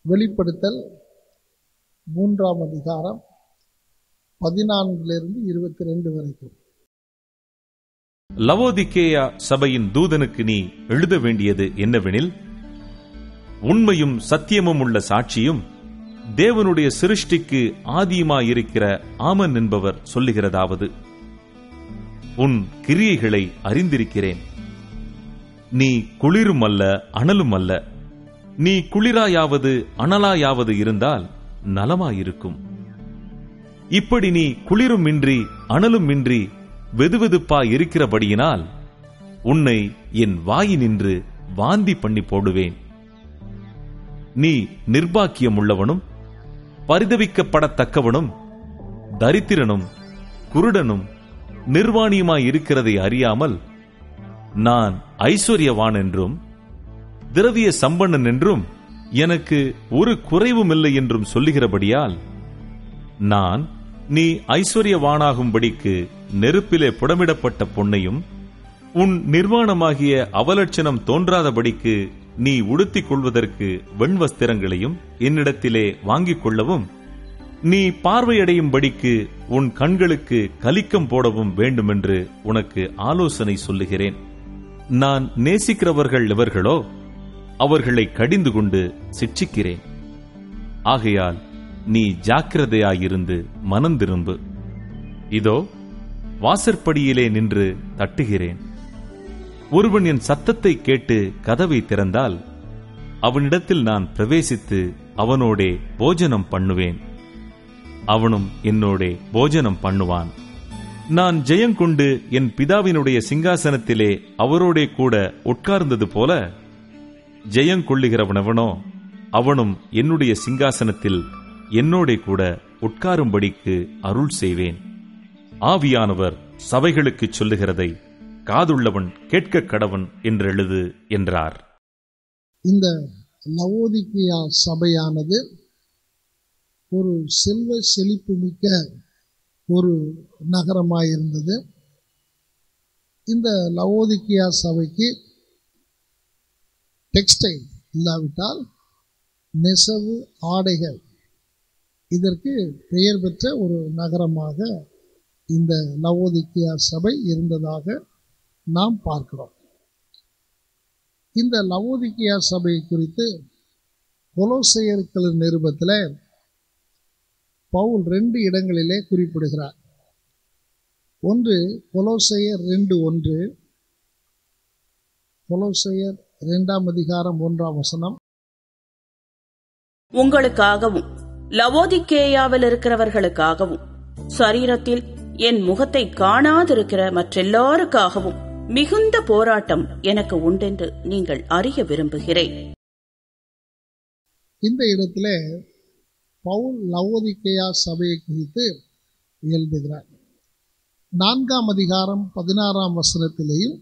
வெளிப்படுத்தல் 3ஆம் அதிகாரம் 14 22 வரைக்கும். லவோதிக்கேயா சபையின் தூதனுக்கு நீ எழுத வேண்டியது என்னவெனில், உண்மையும் சத்தியமும் உள்ள சாட்சியும் தேவனுடைய சிருஷ்டிக்கு ஆதியுமாயிருக்கிற ஆமன் என்பவர் சொல்லுகிறதாவது, உன் கிரியைகளை அறிந்திருக்கிறேன். நீ குளிரும் அல்ல அனலும் அல்ல. நீ குளிராயாவது அனலாயாவது இருந்தால் நலமாயிருக்கும். இப்படி நீ குளிரும் இன்றி அனலும் இன்றி வெதுவெதுப்பாய் இருக்கிறபடியினால் உன்னை என் வாயினின்று வாந்தி பண்ணி போடுவேன். நீ நிர்பாக்கியம் உள்ளவனும் பரிதவிக்கப்படத்தக்கவனும் தரித்திரனும் குருடனும் நிர்வாணியுமாயிருக்கிறதை அறியாமல், நான் ஐஸ்வர்யவான் என்றும் திரவிய சம்பன்னன் என்றும் எனக்கு ஒரு குறைவுமில்லை என்றும் சொல்லுகிறபடியால், நான் நீ ஐஸ்வர்யவானாகும்படிக்கு நெருப்பிலே புடமிடப்பட்ட பொன்னையும் உன் நிர்வாணமாகிய அவலட்சணம் தோன்றாதபடிக்கு நீ உடுத்திக் கொள்வதற்கு வெண்வஸ்திரங்களையும் என்னிடத்திலே வாங்கிக் கொள்ளவும், நீ பார்வையடையும்படிக்கு உன் கண்களுக்கு கலிக்கம் போடவும் வேண்டுமென்று உனக்கு ஆலோசனை சொல்லுகிறேன். நான் நேசிக்கிறவர்கள் எவர்களோ அவர்களை கடிந்து கொண்டு சிட்சிக்கிறேன். ஆகையால் நீ ஜாக்கிரதையாயிருந்து மனந்திரும்பு. இதோ வாசற்படியிலே நின்று தட்டுகிறேன். ஒருவன் என் சத்தத்தை கேட்டு கதவை திறந்தால் அவனிடத்தில் நான் பிரவேசித்து அவனோடே போஜனம் பண்ணுவேன், அவனும் என்னோடே போஜனம் பண்ணுவான். நான் ஜெயங்கொண்டு என் பிதாவினுடைய சிங்காசனத்திலே அவரோடே கூட உட்கார்ந்தது போல, ஜெயங்கொள்ளுகிறவனவனோ அவனும் என்னுடைய சிங்காசனத்தில் என்னோடே கூட உட்காரும்படிக்கு அருள் செய்வேன். ஆவியானவர் சபைகளுக்கு சொல்லுகிறதை காதுள்ளவன் கேட்க கடவன் என்றெழுது என்றார். இந்த லவோதிக்கேயா சபையானது ஒரு செல்வ செழிப்பு மிக்க ஒரு நகரமாயிருந்தது. இந்த லவோதிக்கேயா சபைக்கு டெக்ஸ்டைல் இல்லாவிட்டால் நெசவு ஆடைகள் இதற்கு பெயர் பெற்ற ஒரு நகரமாக இந்த லவோதிக்கேயா சபை இருந்ததாக நாம் பார்க்கிறோம். இந்த லவோதிக்கேயா சபை குறித்து கொலோசையர்கள் நிருபத்தில் பவுல் 2 இடங்களிலே குறிப்பிடுகிறார். ஒன்று கொலோசையர் 2:1, கொலோசையர் 2ஆம் அதிகாரம் 1ஆம் வசனம். உங்களுக்காகவும் லவோதிக்கேயாவில் இருக்கிறவர்களுக்காகவும் சரீரத்தில் என் முகத்தை காணாதிருக்கிற மற்றெல்லாருக்காகவும் மிகுந்த போராட்டம் எனக்கு உண்டென்று நீங்கள் அறிய விரும்புகிறேன். இந்த இடத்துல பவுல் லவோதிக்கேயா சபையை குறித்து எழுதுகிறார். 4ஆம் அதிகாரம் 16ஆம் வசனத்திலேயும்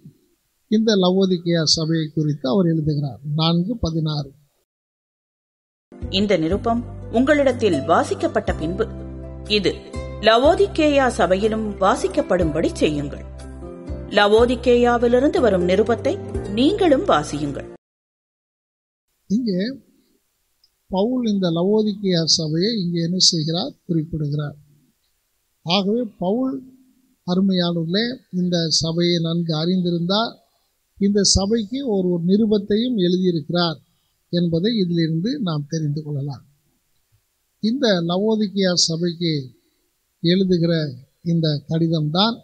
இந்த லவோதிக்கேயா சபையை குறித்து அவர் எழுதுகிறார். 4:16. இந்த நிருபம் உங்களிடத்தில் வாசிக்கப்பட்ட பின்பு இது லவோதிக்கேயா சபையிலும் வாசிக்கப்படும்படி செய்யுங்கள். லவோதிக்கேயாவிலிருந்து வரும் நிருபத்தை நீங்களும் வாசியுங்கள். இங்கே பவுல் இந்த லவோதிக்கேயா சபையை இங்கே என்ன செய்கிறார்? குறிப்பிடுகிறார். ஆகவே பவுல் அருமையானவர்களே, இந்த சபையை நன்கு அறிந்திருந்தார். இந்த சபைக்கு ஒரு நிருபத்தையும் எழுதியிருக்கிறார் என்பதை இதிலிருந்து நாம் தெரிந்து கொள்ளலாம். இந்த லவோதிக்கேயா சபைக்கு எழுதுகிற இந்த கடிதம்தான்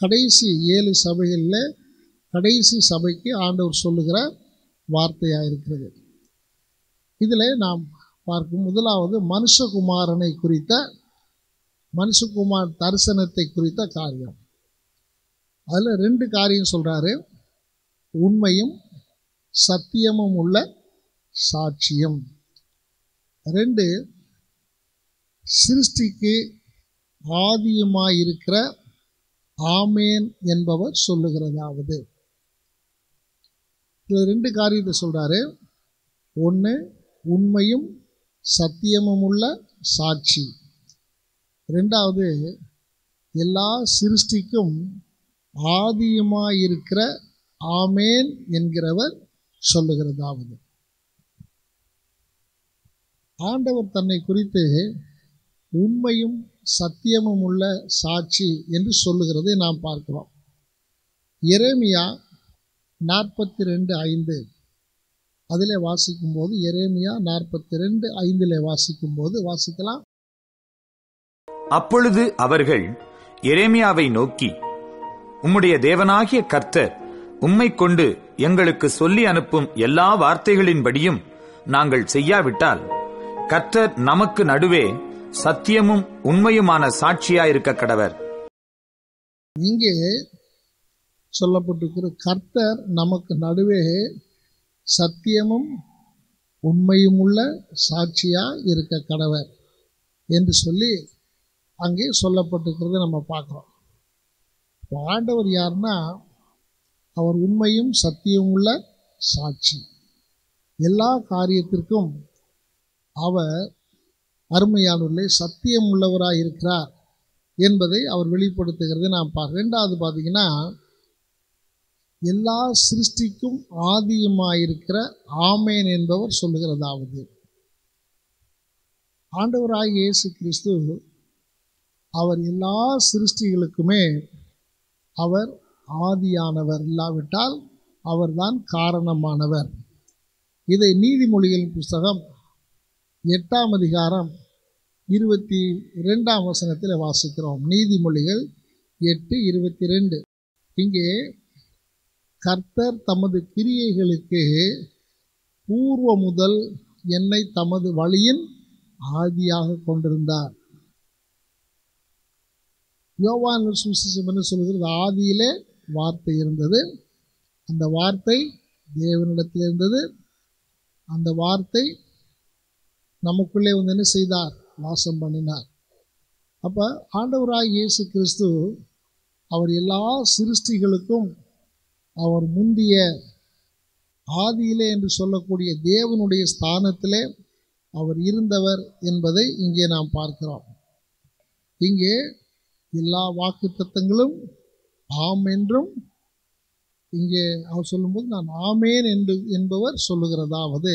கடைசி 7 சபைகளில் கடைசி சபைக்கு ஆண்டவர் சொல்லுகிற வார்த்தையாக இருக்கிறது. இதில் நாம் பார்க்கும் முதலாவது மனுஷகுமாரனை குறித்த, மனுஷகுமார் தரிசனத்தை குறித்த காரியம். அதில் 2 காரியம் சொல்கிறாரு. உண்மையும் சத்தியமும் உள்ள சாட்சியம். 2, சிருஷ்டிக்கு ஆதியுமாயிருக்கிற ஆமேன் என்பவர் சொல்லுகிறதாவது. இது 2 காரியத்தை சொல்றாரு. 1, உண்மையும் சத்தியமும் உள்ள சாட்சி. 2வது, எல்லா சிருஷ்டிக்கும் ஆதியுமாயிருக்கிற ஆமேன் என்கிறவர் சொல்லுகிறதாவது. ஆண்டவர் தன்னை குறித்து உண்மையும் சத்தியமும் உள்ள சாட்சி என்று சொல்லுகிறதை நாம் பார்க்கிறோம். எரேமியா 42:5 அதிலே வாசிக்கும்போது, எரேமியா 42:5 வாசிக்கும்போது வாசிக்கலாம். அப்பொழுது அவர்கள் எரேமியாவை நோக்கி, உம்முடைய தேவனாகிய கர்த்தர் உம்மை கொண்டு எங்களுக்கு சொல்லி அனுப்பும் எல்லா வார்த்தைகளின்படியும் நாங்கள் செய்யாவிட்டால் கர்த்தர் நமக்கு நடுவே சத்தியமும் உண்மையுமான சாட்சியாயிருக்க கடவர். இங்கே சொல்லப்பட்டிருக்கிற கர்த்தர் நமக்கு நடுவே சத்தியமும் உண்மையும் உள்ள சாட்சியா இருக்க கடவர் என்று சொல்லி அங்கே சொல்லப்பட்டிருக்கிறத நம்ம பார்க்கிறோம். ஆண்டவர் யாருன்னா, அவர் உண்மையும் சத்தியம் உள்ள சாட்சி. எல்லா காரியத்திற்கும் அவர் அருமையானவர்களே சத்தியம் உள்ளவராக இருக்கிறார் என்பதை அவர் வெளிப்படுத்துகிறதை நாம் பார்க்கிறோம். ரெண்டாவது பார்த்தீங்கன்னா, எல்லா சிருஷ்டிக்கும் ஆதியுமாயிருக்கிற ஆமேன் என்பவர் சொல்லுகிறதாவது, ஆண்டவராகிய இயேசு கிறிஸ்து அவர் எல்லா சிருஷ்டிகளுக்குமே அவர் ஆதியானவர், இல்லாவிட்டால் அவர்தான் காரணமானவர். இதை நீதிமொழிகளின் புஸ்தகம் 8ஆம் அதிகாரம் 22ஆம் வசனத்தில் வாசிக்கிறோம். நீதிமொழிகள் 8:22. இங்கே கர்த்தர் தமது கிரியைகளுக்கு பூர்வ முதல் என்னை தமது வழியின் ஆதியாக கொண்டிருந்தார். யோவான் சுவிசேஷம் என்ன சொல்கிறது? ஆதியிலே வார்த்தை இருந்தது, அந்த வார்த்தை தேவனிடத்தில் இருந்தது, அந்த வார்த்தை நமக்குள்ளே வந்து என்ன செய்தார்? வாசம் பண்ணினார். அப்போ ஆண்டவராய் இயேசு கிறிஸ்து அவர் எல்லா சிருஷ்டிகளுக்கும் அவர் முந்திய ஆதியிலே என்று சொல்லக்கூடிய தேவனுடைய ஸ்தானத்திலே அவர் இருந்தவர் என்பதை இங்கே நாம் பார்க்கிறோம். இங்கே எல்லா வாக்குத்தத்தங்களும் ஆம் என்றும், இங்கே அவர் சொல்லும்போது நான் ஆமேன் என்பவர் சொல்லுகிறதாவது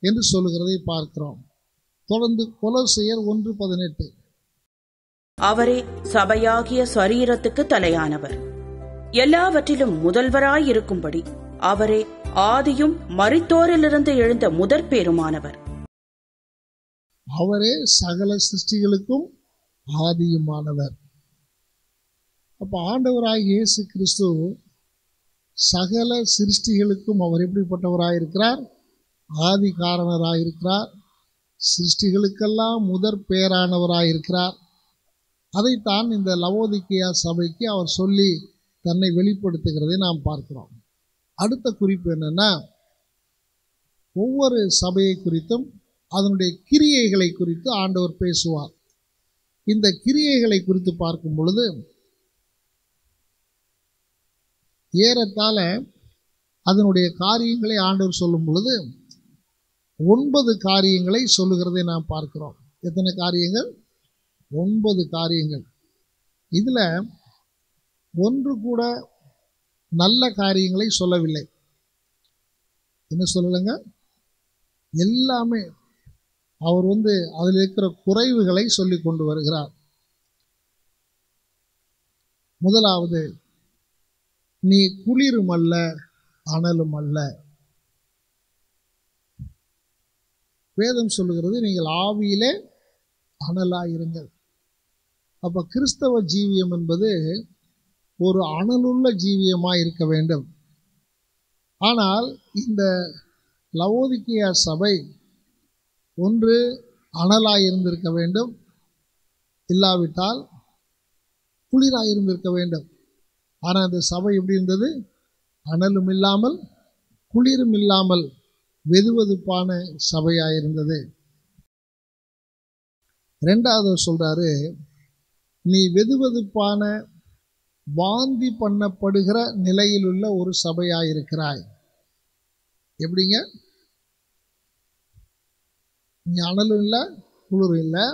என்று சொல்லுகிறதை பார்க்கிறோம். தொடர்ந்து கொலோசையர் 1:18. அவரே சபையாகிய சரீரத்துக்கு தலையானவர், எல்லாவற்றிலும் முதல்வராயிருக்கும்படி அவரே ஆதியும் மரித்தோரிலிருந்து எழுந்த முதற் பேருமானவர். அவரே சகல சிருஷ்டிகளுக்கும் ஆதியுமானவர். அப்ப ஆண்டவராகிய இயேசு கிறிஸ்து சகல சிருஷ்டிகளுக்கும் அவர் எப்படிப்பட்டவராயிருக்கிறார்? ஆதி காரணராயிருக்கிறார். சிருஷ்டிகளுக்கெல்லாம் முதற் பேரானவராயிருக்கிறார். அதைத்தான் இந்த லவோதிக்கேயா சபைக்கு அவர் சொல்லி தன்னை வெளிப்படுத்துகிறதை நாம் பார்க்கிறோம். அடுத்த குறிப்பு என்னன்னா, ஒவ்வொரு சபையை குறித்தும் அதனுடைய கிரியைகளை குறித்து ஆண்டவர் பேசுவார். இந்த கிரியைகளை குறித்து பார்க்கும் பொழுது ஏறத்தாழ அதனுடைய காரியங்களை ஆண்டவர் சொல்லும் பொழுது 9 காரியங்களை சொல்லுகிறதை நாம் பார்க்கிறோம். எத்தனை காரியங்கள்? 9 காரியங்கள். இதுல ஒன்று கூட நல்ல காரியங்களை சொல்லவில்லை. என்ன சொல்லலைங்க? எல்லாமே அவர் அதில் இருக்கிற குறைவுகளை சொல்லி கொண்டு வருகிறார். முதலாவது, நீ குளிரும் அல்ல அனலும் அல்ல. வேதம் சொல்லுகிறது நீங்கள் ஆவியிலே அனலாயிருங்கள். அப்ப கிறிஸ்தவ ஜீவியம் என்பது ஒரு அனலுள்ள ஜீவியமாய் இருக்க வேண்டும். ஆனால் இந்த லவோதிக்கேயா சபை ஒன்று அனலாயிருந்திருக்க வேண்டும், இல்லாவிட்டால் குளிராயிருந்திருக்க வேண்டும். ஆனால் அந்த சபை எப்படி இருந்தது? அனலும் இல்லாமல் குளிரும் இல்லாமல் வெதுவெதுப்பான சபையாயிருந்தது. ரெண்டாவது சொல்றாரு, நீ வெதுவெதுப்பான வாந்தி பண்ணப்படுகிற நிலையில் உள்ள ஒரு சபையாயிருக்கிறாய். எப்படிங்க? நீ அனலும் இல்லை குளிரும் இல்லை.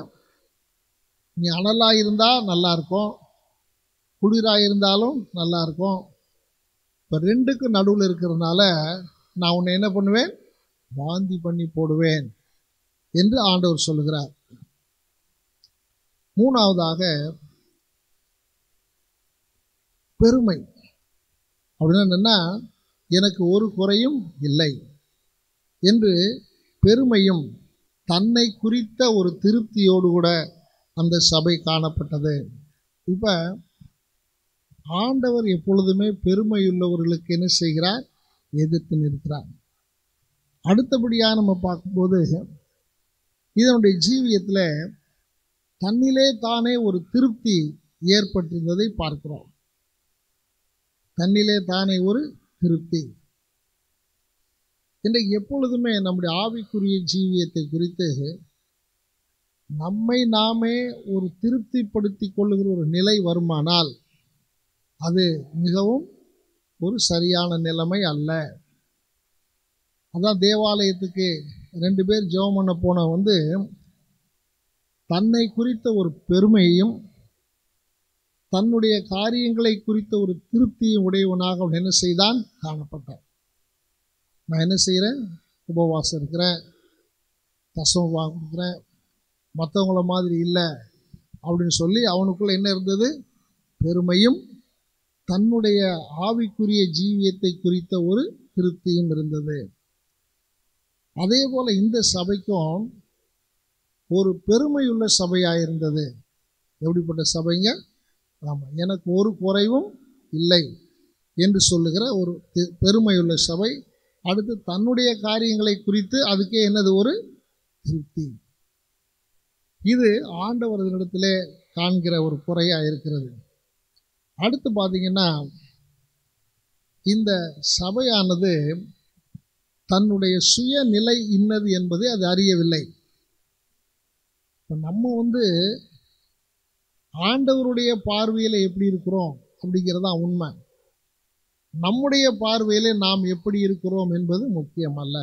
நீ அனலாயிருந்தா நல்லா இருக்கும், குளிராயிருந்தாலும் நல்லா இருக்கும். இப்போ ரெண்டுக்கும் நடுவில் இருக்கிறதுனால நான் உன்னை என்ன பண்ணுவேன்? வாந்தி பண்ணி போடுவேன் என்று ஆண்டவர் சொல்லுகிறார். மூணாவதாக பெருமை. அப்படின்னா என்னன்னா, எனக்கு ஒரு குறையும் இல்லை என்று பெருமையும் தன்னை குறித்த ஒரு திருப்தியோடு கூட அந்த சபை காணப்பட்டது. இப்போ ஆண்டவர் எப்பொழுதுமே பெருமையுள்ளவர்களுக்கு என்ன செய்கிறார்? எதிர்த்து நிற்கிறார். அடுத்தபடியாக நம்ம பார்க்கும்போது இதனுடைய ஜீவியத்தில் தன்னிலே தானே ஒரு திருப்தி ஏற்பட்டிருந்ததை பார்க்கிறோம். தன்னிலே தானே ஒரு திருப்தி. இன்றைக்கு எப்பொழுதுமே நம்முடைய ஆவிக்குரிய ஜீவியத்தை குறித்து நம்மை நாமே ஒரு திருப்திப்படுத்தி கொள்ளுகிற ஒரு நிலை வருமானால் அது மிகவும் ஒரு சரியான நிலைமை அல்ல. அதான் தேவாலயத்துக்கு 2 பேர் ஜெபம் பண்ண போன தன்னை குறித்த ஒரு பெருமையும் தன்னுடைய காரியங்களை குறித்த ஒரு திருப்தியும் உடையவனாக அவன் என்ன செய்தான்? காணப்பட்டான். நான் என்ன செய்கிறேன்? உபவாசம் இருக்கிறேன், தசமபாகம் கொடுக்குறேன், மற்றவங்கள மாதிரி இல்லை அப்படின்னு சொல்லி அவனுக்குள்ள என்ன இருந்தது? பெருமையும் தன்னுடைய ஆவிக்குரிய ஜீவியத்தை குறித்த ஒரு திருப்தியும் இருந்தது. அதே போல இந்த சபைக்கும் ஒரு பெருமையுள்ள சபையாக இருந்தது. எப்படிப்பட்ட சபைங்க? ஆமாம், எனக்கு ஒரு குறைவும் இல்லை என்று சொல்லுகிற ஒரு பெருமையுள்ள சபை. அடுத்து தன்னுடைய காரியங்களை குறித்து அதுக்கே என்னது? ஒரு திருப்தி. இது ஆண்டவரிடத்திலே காண்கிற ஒரு குறையாக இருக்கிறது. அடுத்து பார்த்தீங்கன்னா, இந்த சபையானது தன்னுடைய சுயநிலை இன்னது என்பதை அது அறியவில்லை. இப்போ நம்ம ஆண்டவருடைய பார்வையில் எப்படி இருக்கிறோம் அப்படிங்கிறதான் உண்மை. நம்முடைய பார்வையிலே நாம் எப்படி இருக்கிறோம் என்பது முக்கியம் அல்ல.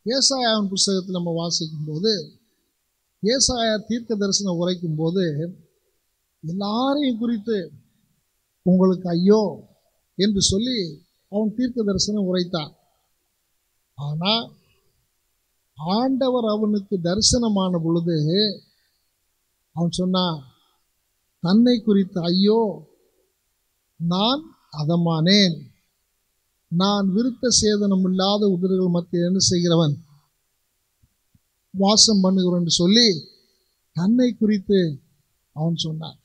ஏசாயாவின் புஸ்தகத்தில் நம்ம வாசிக்கும்போது, ஏசாயா தீர்க்க தரிசனம் உரைக்கும் போது எல்லாரையும் குறித்து உங்களுக்கு ஐயோ என்று சொல்லி அவன் தீர்க்க தரிசனம் உரைத்தான். ஆனால் ஆண்டவர் அவனுக்கு தரிசனமான பொழுது அவன் சொன்னான், தன்னை குறித்து ஐயோ, நான் அதமானேன், நான் விருத்த சேதனம் இல்லாத உதடுகள் மத்தியில் என்ன செய்கிறவன்? வாசம் பண்ணுகிறவன் என்று சொல்லி தன்னை குறித்து அவன் சொன்னான்.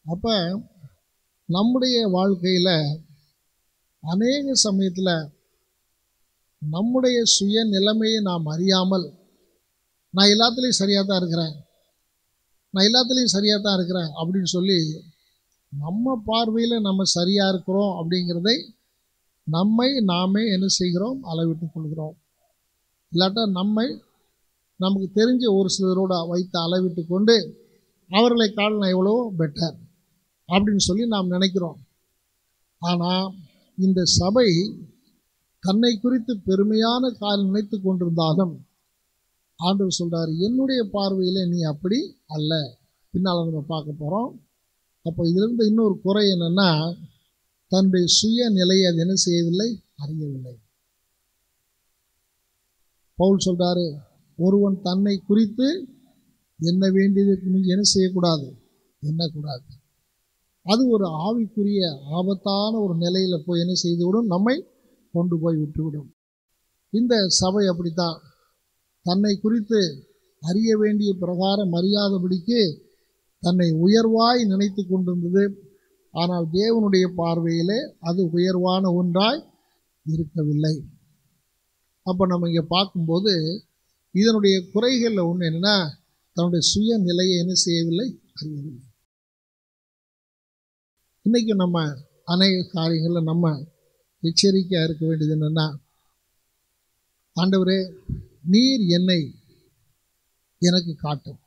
அப்போ நம்முடைய வாழ்க்கையில் அநேக சமயத்தில் நம்முடைய சுய நிலைமையை நாம் அறியாமல், நான் எல்லாத்துலேயும் சரியாக தான் இருக்கிறேன், நான் எல்லாத்துலேயும் சரியாக தான் இருக்கிறேன் அப்படின்னு சொல்லி நம்ம பார்வையில் நம்ம சரியாக இருக்கிறோம் அப்படிங்கிறதை நம்மை நாமே என்ன செய்கிறோம்? அளவிட்டு கொள்கிறோம். இல்லாட்டா நமக்கு தெரிஞ்ச ஒரு சிலரோட வைத்து அளவிட்டு கொண்டு அவர்களை கால் நான் எவ்வளோ பெட்டர் அப்படின்னு சொல்லி நாம் நினைக்கிறோம். ஆனால் இந்த சபை தன்னை குறித்து பெருமையான காரியம் நினைத்து கொண்டிருந்தாலும் ஆண்டவர் சொல்றாரு, என்னுடைய பார்வையில் நீ அப்படி அல்ல. பின்னால் நம்ம பார்க்க போகிறோம். அப்போ இதிலிருந்து இன்னொரு குறை என்னன்னா, தன்னுடைய சுய நிலையை அது என்ன செய்யவில்லை? அறியவில்லை. பவுல் சொல்றாரு, ஒருவன் தன்னை குறித்து என்ன வேண்டியதற்கு மிஞ்சி என்ன செய்யக்கூடாது? எண்ணக்கூடாது. அது ஒரு ஆவிக்குரிய ஆபத்தான ஒரு நிலையில் போய் என்ன செய்துவிடும்? நம்மை கொண்டு போய் விட்டுவிடும். இந்த சபை அப்படித்தான். தன்னை குறித்து அறிய வேண்டிய பிரகாரம் அறியாதபடிக்கு தன்னை உயர்வாய் நினைத்து கொண்டிருந்தது. ஆனால் தேவனுடைய பார்வையிலே அது உயர்வான ஒன்றாய் இருக்கவில்லை. அப்போ நம்ம இங்கே பார்க்கும்போது இதனுடைய குறைகளில் ஒன்று என்னன்னா, தன்னுடைய சுய நிலையை என்ன செய்யவில்லை? அறியவில்லை. இன்னைக்கு நம்ம அநேக காரியங்களில் நம்ம எச்சரிக்கையாக இருக்க வேண்டியது என்னன்னா, ஆண்டவரே, நீர் என்னை எனக்கு காட்டும்,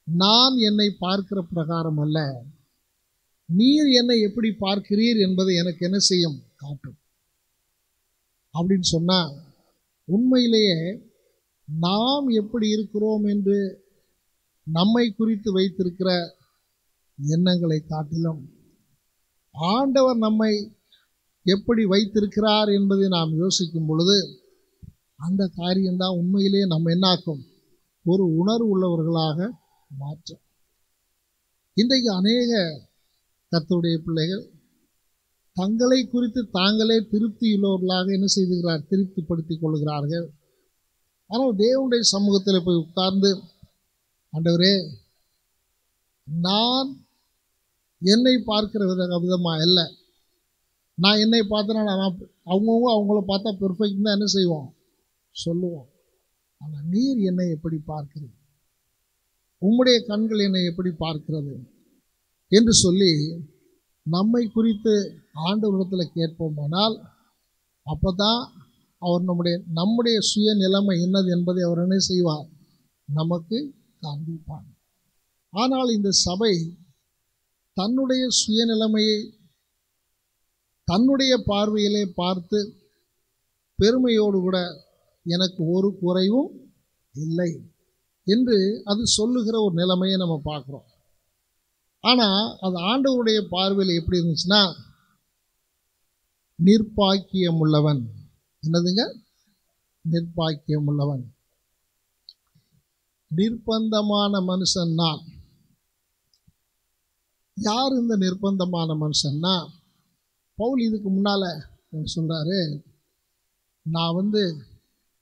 நான் என்னை பார்க்கிற பிரகாரம் அல்ல, நீர் என்னை எப்படி பார்க்கிறீர் என்பதை எனக்கு என்ன செய்யும்? காட்டும் அப்படின்னு சொன்னால், உண்மையிலேயே நாம் எப்படி இருக்கிறோம் என்று நம்மை குறித்து வைத்திருக்கிற எண்ணங்களை காட்டிலும் ஆண்டவர் நம்மை எப்படி வைத்திருக்கிறார் என்பதை நாம் யோசிக்கும் பொழுது அந்த காரியம்தான் உண்மையிலே நம்ம என்னாக்கும், ஒரு உணர்வு உள்ளவர்களாக மாற்றும். இன்றைக்கு அநேக கர்த்தருடைய பிள்ளைகள் தங்களை குறித்து தாங்களே திருப்தியுள்ளவர்களாக என்ன செய்துகிறார், திருப்திப்படுத்திக் கொள்கிறார்கள். ஆனால் தேவனுடைய சமூகத்தில் போய் உட்கார்ந்து, ஆண்டவரே, நான் என்னை பார்க்கிற விதமா இல்லை, நான் என்னை பார்த்தனா நான் அவங்கவுங்க அவங்கள பார்த்தா பெர்ஃபெக்ட் தான் என்ன செய்வோம், சொல்லுவோம். ஆனால் நீர் என்னை எப்படி பார்க்கிறீர், உம்முடைய கண்கள் என்னை எப்படி பார்க்கிறது என்று சொல்லி நம்மை குறித்து ஆண்டவரிடத்தில் கேட்போமானால், அப்போ தான் அவர் நம்முடைய சுய நிலைமை என்னது என்பதை அவர் என்ன செய்வார், நமக்கு காண்பிப்பார். ஆனால் இந்த சபை தன்னுடைய சுயநிலைமையை தன்னுடைய பார்வையிலே பார்த்து பெருமையோடு கூட எனக்கு ஒரு குறைவும் இல்லை என்று அது சொல்லுகிற ஒரு நிலைமையை நம்ம பார்க்குறோம். ஆனால் அது ஆண்டவருடைய பார்வையில் எப்படி இருந்துச்சுன்னா, நிர்பாக்கியம் உள்ளவன். என்னதுங்க? நிர்பாக்கியம் உள்ளவன். நிர்பந்தமான மனுஷன் நான். யார் இந்த நிர்பந்தமான மனுஷன்னா, பவுல் இதுக்கு முன்னால சொல்றாரு, நான்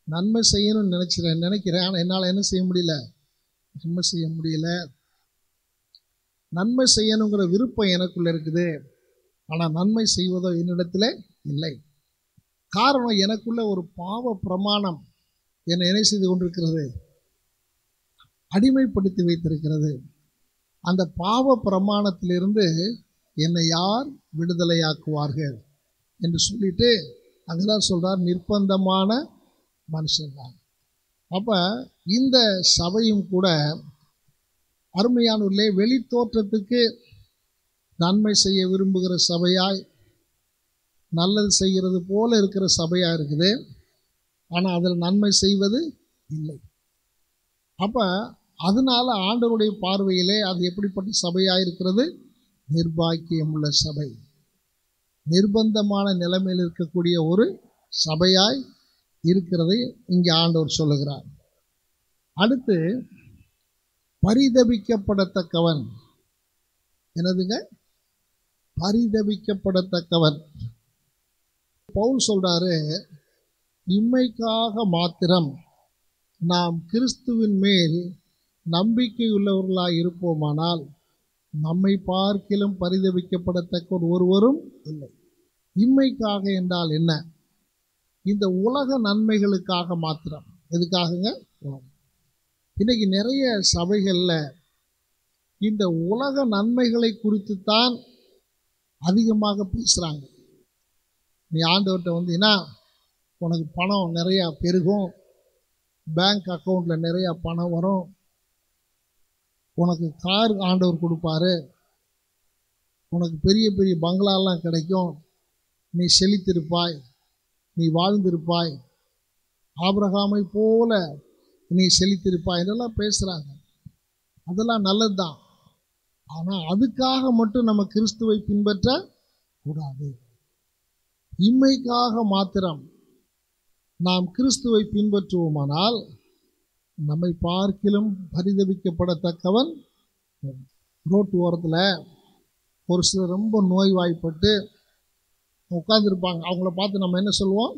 நன்மை செய்யணும்னு நினைக்கிறேன், ஆனால் என்னால் என்ன செய்ய முடியல, நன்மை செய்ய முடியல. நன்மை செய்யணுங்கிற விருப்பம் எனக்குள்ள இருக்குது, ஆனால் நன்மை செய்வதோ என்னிடத்தில் இல்லை. காரணம், எனக்குள்ள ஒரு பாவ பிரமாணம் என்னை என்ன செய்து கொண்டிருக்கிறது, அடிமைப்படுத்தி வைத்திருக்கிறது. அந்த பாவ பிரமாணத்திலிருந்து என்னை யார் விடுதலையாக்குவார்கள் என்று சொல்லிட்டு அதுதான் சொல்றார், நிர்பந்தமான மனுஷன்தான். அப்ப இந்த சபையும் கூட அருமையானவர்களே, வெளி தோற்றத்துக்கு நன்மை செய்ய விரும்புகிற சபையாய், நல்லது செய்கிறது போல இருக்கிற சபையாக இருக்குது, ஆனால் அதில் நன்மை செய்வது இல்லை. அப்போ அதனால ஆண்டவருடைய பார்வையிலே அது எப்படிப்பட்ட சபையாக இருக்கிறது, நிர்பாக்கியம் உள்ள சபை, நிர்பந்தமான நிலைமையில் இருக்கக்கூடிய ஒரு சபையாய் இருக்கிறதை இங்கே ஆண்டவர் சொல்லுகிறார். அடுத்து, பரிதபிக்கப்படத்தக்கவன். என்னதுங்க? பரிதபிக்கப்படத்தக்கவன். பவுல் சொல்றாரு, இம்மைக்காக மாத்திரம் நாம் கிறிஸ்துவின் மேல் நம்பிக்கையுள்ளவர்களாக இருப்போமானால் நம்மை பார்க்கிலும் பரிதபிக்கப்படத்தக்க ஒருவரும் இல்லை. இம்மைக்காக என்றால் என்ன? இந்த உலக நன்மைகளுக்காக மாத்திரம். எதுக்காகங்க? இன்னைக்கு நிறைய சபைகளில் இந்த உலக நன்மைகளை குறித்து தான் அதிகமாக பேசுகிறாங்க. நீ ஆண்டவர்கிட்ட வந்தீங்கன்னா உனக்கு பணம் நிறையா பெருகும், பேங்க் அக்கௌண்ட்டில் நிறையா பணம் வரும், உனக்கு கார் ஆண்டவர் கொடுப்பாரு, உனக்கு பெரிய பெரிய பங்களாலாம் கிடைக்கும், நீ செழித்திருப்பாய், நீ வாழ்ந்திருப்பாய், ஆபிரகாமை போல நீ செழித்திருப்பாய் இதெல்லாம் பேசுகிறாங்க. அதெல்லாம் நல்லது தான். ஆனால் அதுக்காக மட்டும் நம்ம கிறிஸ்துவை பின்பற்ற கூடாது. இம்மைக்காக மாத்திரம் நாம் கிறிஸ்துவை பின்பற்றுவோமானால் நம்மை பார்க்கிலும் பரிதபிக்கப்படத்தக்கவன். ரோட்டு ஓரத்தில் ஒரு சிலர் ரொம்ப நோய்வாய்ப்பட்டு உட்கார்ந்துருப்பாங்க. அவங்கள பார்த்து நம்ம என்ன சொல்லுவோம்?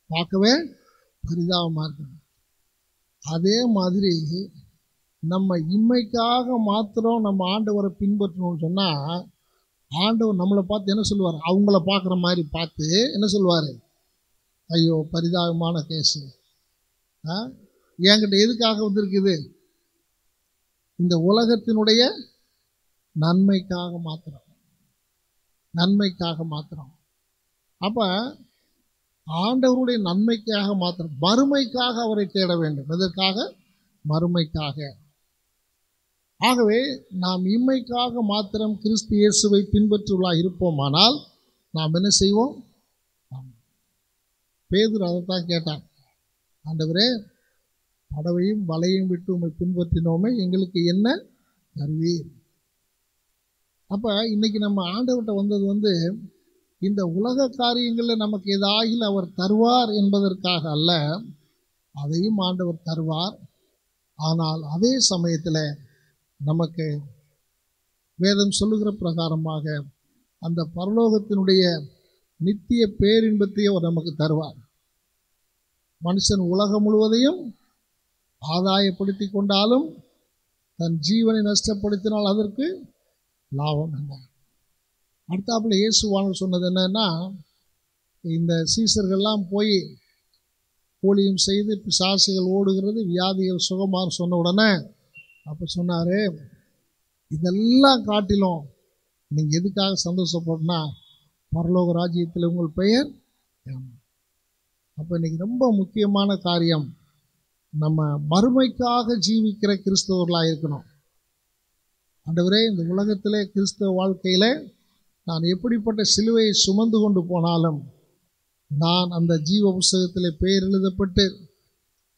பார்க்கவே பரிதாபமாக இருக்கணும். அதே மாதிரி நம்ம இம்மைக்காக மாத்திரம் நம்ம ஆண்டவரை பின்பற்றணும்னு சொன்னால், ஆண்டவர் நம்மளை பார்த்து என்ன சொல்லுவார்? அவங்கள பார்க்குற மாதிரி பார்த்து என்ன சொல்லுவார்? ஐயோ பரிதாபமான கேஸு, என்கிட்ட எதுக்காக வந்திருக்குது? இந்த உலகத்தினுடைய நன்மைக்காக மாத்திரம், நன்மைக்காக மாத்திரம். அப்போ ஆண்டவருடைய நன்மைக்காக மாத்திரம், மறுமைக்காக அவரை தேட வேண்டும். எதற்காக? மறுமைக்காக. ஆகவே நாம் இம்மைக்காக மாத்திரம் கிறிஸ்து இயேசுவை பின்பற்றுவதாக இருப்போமானால் நாம் என்ன செய்வோம்? பேதுரு அதைத்தான் கேட்டான், ஆண்டவரே, படவையும் வலையும் விட்டு உம்மை பின்பற்றினோமே, எங்களுக்கு என்ன தருவீர்? அப்போ இன்னைக்கு நம்ம ஆண்டவர்கிட்ட வந்தது இந்த உலக காரியங்களில் நமக்கு ஏதாகில் அவர் தருவார் என்பதற்காக அல்ல, அதையும் ஆண்டவர் தருவார். ஆனால் அதே சமயத்தில் நமக்கு வேதம் சொல்லுகிற பிரகாரமாக அந்த பரலோகத்தினுடைய நித்திய பேரின்பத்தையும் அவர் நமக்கு தருவார். மனுஷன் உலகம் முழுவதையும் ஆதாயப்படுத்தி கொண்டாலும் தன் ஜீவனை நஷ்டப்படுத்தினால் அதற்கு லாபம் என்ன? அடுத்தாப்புல இயேசுவானவர் சொன்னது என்னன்னா, இந்த சீசர்கள்லாம் போய் ஊழியம் செய்து பிசாசுகள் ஓடுகிறது, வியாதிகள் சுகமாக சொன்ன உடனே அப்போ சொன்னார், இதெல்லாம் காட்டிலும் நீங்கள் எதுக்காக சந்தோஷப்படனா, பரலோக ராஜ்யத்தில் உங்கள் பெயர். அப்போ இன்னைக்கு ரொம்ப முக்கியமான காரியம், நம்ம மறுமைக்காக ஜீவிக்கிற கிறிஸ்தவர்களாக இருக்கணும். ஆண்டவரே, இந்த உலகத்திலே கிறிஸ்தவ வாழ்க்கையில் நான் எப்படிப்பட்ட சிலுவையை சுமந்து கொண்டு போனாலும் நான் அந்த ஜீவ புஸ்தகத்தில் பெயர் எழுதப்பட்டு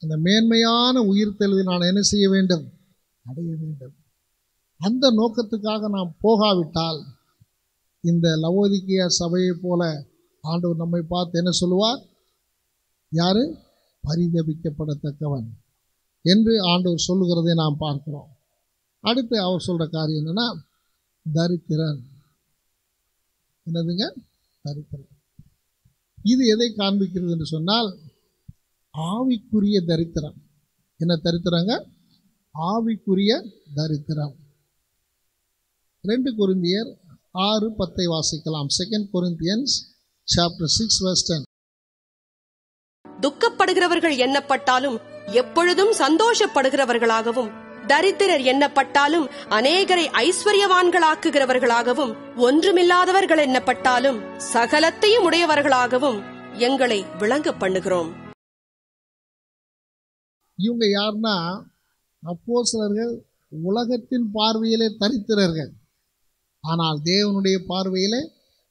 அந்த மேன்மையான உயிர்த்தெழுதி நான் என்ன செய்ய வேண்டும்? அடைய வேண்டும். அந்த நோக்கத்துக்காக நாம் போகாவிட்டால் இந்த லவோதிக்கேயா சபையை போல ஆண்டவர் நம்மை பார்த்து என்ன சொல்லுவார்? யாரு பரிதபிக்கப்படத்தக்கவன் என்று ஆண்டவர் சொல்லுகிறதை நாம் பார்க்கிறோம். அடுத்து அவர் சொல்ற காரியம் என்னன்னா, தரித்திரன். என்னதுங்க? தரித்திரன். இது எதை காண்பிக்கிறது என்று சொன்னால், ஆவிக்குரிய தரித்திரம். என்ன தரித்திரங்க? ஆவிக்குரிய தரித்திரம். 2 கொரிந்தியர் 6:10 வாசிக்கலாம். 2 Corinthians chapter 6 verse 10. துக்கப்படுகிறவர்கள் எண்ணப்பட்டாலும் எப்பொழுதும் சந்தோஷப்படுகிறவர்களாகவும், தரித்திரர் எண்ணப்பட்டாலும் அநேகரை ஐஸ்வர்யவான்களாக்குகிறவர்களாகவும், ஒன்றுமில்லாதவர்கள் எண்ணப்பட்டாலும் சகலத்தையும் உடையவர்களாகவும் எங்களை விளங்க பண்ணுகிறோம். இவங்க யாருன்னா, அப்போஸ்தலர்கள் உலகத்தின் பார்வையிலே தரித்திரர்கள், ஆனால் தேவனுடைய பார்வையிலே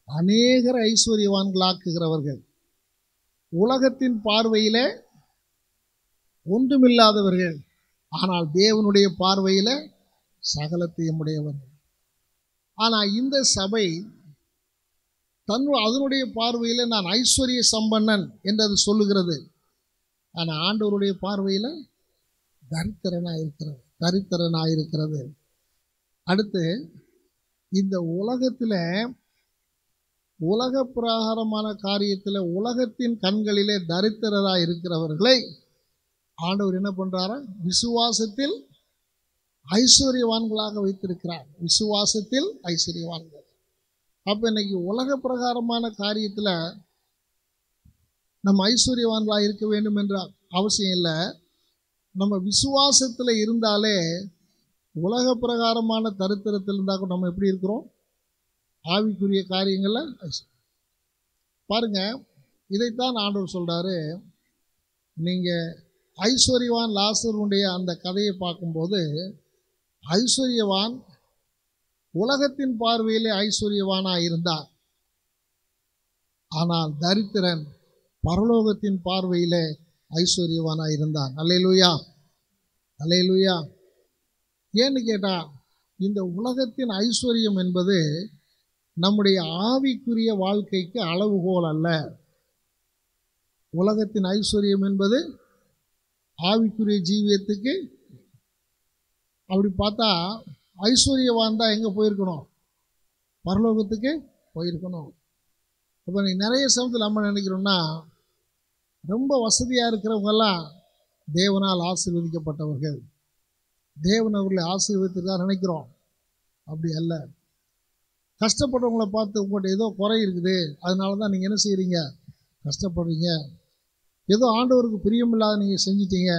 அநேகர் ஐஸ்வர்யவான்களாக்குகிறவர்கள். உலகத்தின் பார்வையிலே ஒன்றுமில்லாதவர்கள், ஆனால் தேவனுடைய பார்வையில் சகலத்தையும் உடையவர்கள். ஆனால் இந்த சபை அதனுடைய பார்வையில் நான் ஐஸ்வர்ய சம்பன்னன் என்று அது சொல்லுகிறது. ஆனால் ஆண்டவருடைய பார்வையில் தரித்திரனாயிருக்கிறது. அடுத்து, இந்த உலகத்தில் உலக பிரகாரமான காரியத்தில் உலகத்தின் கண்களிலே தரித்திரராக இருக்கிறவர்களை ஆண்டவர் என்ன பண்றாரா? விசுவாசத்தில் ஐஸ்வர்யவான்களாக வைத்திருக்கிறார். விசுவாசத்தில் ஐஸ்வர்யவான்கள். அப்ப இன்னைக்கு உலக பிரகாரமான காரியத்துல நம்ம ஐஸ்வர்யவான்களாக இருக்க வேண்டும் என்ற அவசியம் இல்லை. நம்ம விசுவாசத்தில் இருந்தாலே உலக பிரகாரமான தரித்திரத்தில் இருந்தால் கூட நம்ம எப்படி இருக்கிறோம்? ஆவிக்குரிய காரியங்கள்ல பாருங்க. இதைத்தான் ஆண்டவர் சொல்றாரு. நீங்க ஐஸ்வர்யவான் லாசருடைய அந்த கதையை பார்க்கும்போது, ஐஸ்வர்யவான் உலகத்தின் பார்வையிலே ஐஸ்வர்யவானா இருந்தார். ஆனால் தரித்திரன் பரலோகத்தின் பார்வையிலே ஐஸ்வர்யவானா இருந்தான். அல்லேலூயா, அல்லேலூயா. ஏன்னு கேட்டா, இந்த உலகத்தின் ஐஸ்வர்யம் என்பது நம்முடைய ஆவிக்குரிய வாழ்க்கைக்கு அளவுகோல் அல்ல. உலகத்தின் ஐஸ்வர்யம் என்பது ஆவிக்குரிய ஜீவியத்துக்கு. அப்படி பார்த்தா ஐஸ்வர்யவான் தான் எங்கே போயிருக்கணும்? பரலோகத்துக்கு போயிருக்கணும். இப்போ நீ நிறைய சமயத்தில் நம்ம நினைக்கிறோம்னா, ரொம்ப வசதியாக இருக்கிறவங்கெல்லாம் தேவனால் ஆசீர்வதிக்கப்பட்டவர்கள், தேவன் அவர்களை ஆசீர்வதித்துதான் நினைக்கிறோம். அப்படி அல்ல. கஷ்டப்படுறவங்கள பார்த்து உங்கள்கிட்ட ஏதோ குறை இருக்குது, அதனால தான் நீங்கள் என்ன செய்கிறீங்க? கஷ்டப்படுறீங்க. ஏதோ ஆண்டவருக்கு பிரியமில்லாத நீங்கள் செஞ்சிட்டீங்க,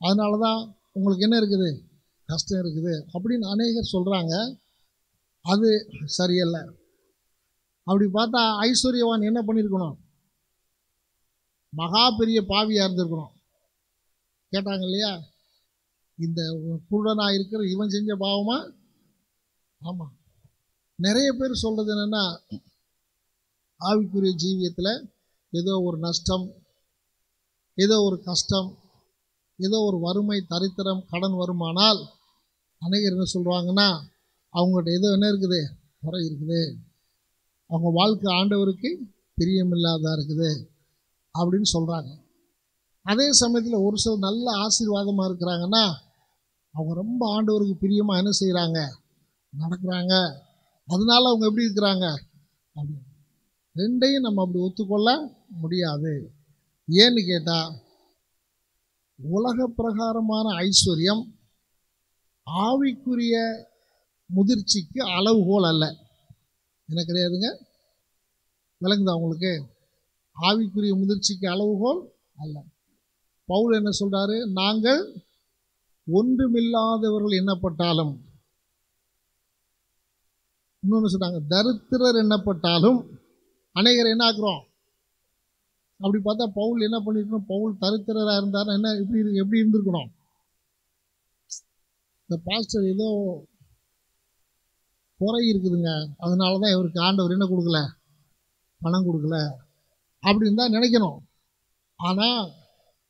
அதனால தான் உங்களுக்கு என்ன இருக்குது? கஷ்டம் இருக்குது அப்படின்னு அநேகர் சொல்கிறாங்க. அது சரியல்ல. அப்படி பார்த்தா ஐஸ்வர்யவான் என்ன பண்ணியிருக்கணும்? மகா பெரிய பாவியாக இருந்திருக்கணும். கேட்டாங்க இல்லையா, இந்த குருடனாக இருக்கிற இவன் செஞ்ச பாவமா? ஆமாம். நிறைய பேர் சொல்கிறது என்னென்னா, ஆவிக்குரிய ஜீவியத்தில் ஏதோ ஒரு நஷ்டம், ஏதோ ஒரு கஷ்டம், ஏதோ ஒரு வறுமை, தரித்திரம், கடன் வருமானால் அநேகர் என்ன சொல்கிறாங்கன்னா, அவங்கள்ட்ட ஏதோ என்ன இருக்குது? குறை இருக்குது. அவங்க வாழ்க்கை ஆண்டவருக்கு பிரியமில்லாதா இருக்குது அப்படின்னு சொல்கிறாங்க. அதே சமயத்தில் ஒரு சில நல்ல ஆசீர்வாதமாக இருக்கிறாங்கன்னா அவங்க ரொம்ப ஆண்டவருக்கு பிரியமாக என்ன செய்கிறாங்க, நடக்கிறாங்க. அதனால அவங்க எப்படி இருக்கிறாங்க அப்படின்னு ரெண்டையும் நம்ம அப்படி ஒத்துக்கொள்ள முடியாது. ஏன்னு கேட்டால் உலக பிரகாரமான ஐஸ்வர்யம் ஆவிக்குரிய முதிர்ச்சிக்கு அளவுகோல் அல்ல. என்ன கிடையாதுங்க, விளங்குதா உங்களுக்கு? ஆவிக்குரிய முதிர்ச்சிக்கு அளவுகோல் அல்ல. பவுல் என்ன சொல்றாரு, நாங்கள் ஒன்றுமில்லாதவர்கள் எண்ணப்பட்டாலும், இன்னொன்று சொன்னாங்க தரித்திரர் எண்ணப்பட்டாலும் அநேகர் என்ன ஆக்குறோம். அப்படி பார்த்தா பவுல் என்ன பண்ணிருக்கணும், பவுல் தரித்திரராக இருந்தாருன்னா என்ன எப்படி இருந்திருக்கணும். இந்த பாஸ்டர் ஏதோ குறை இருக்குதுங்க, அதனால தான் இவருக்கு ஆண்டவர் என்ன கொடுக்கல, பணம் கொடுக்கல அப்படின்னு தான் நினைக்கணும். ஆனால்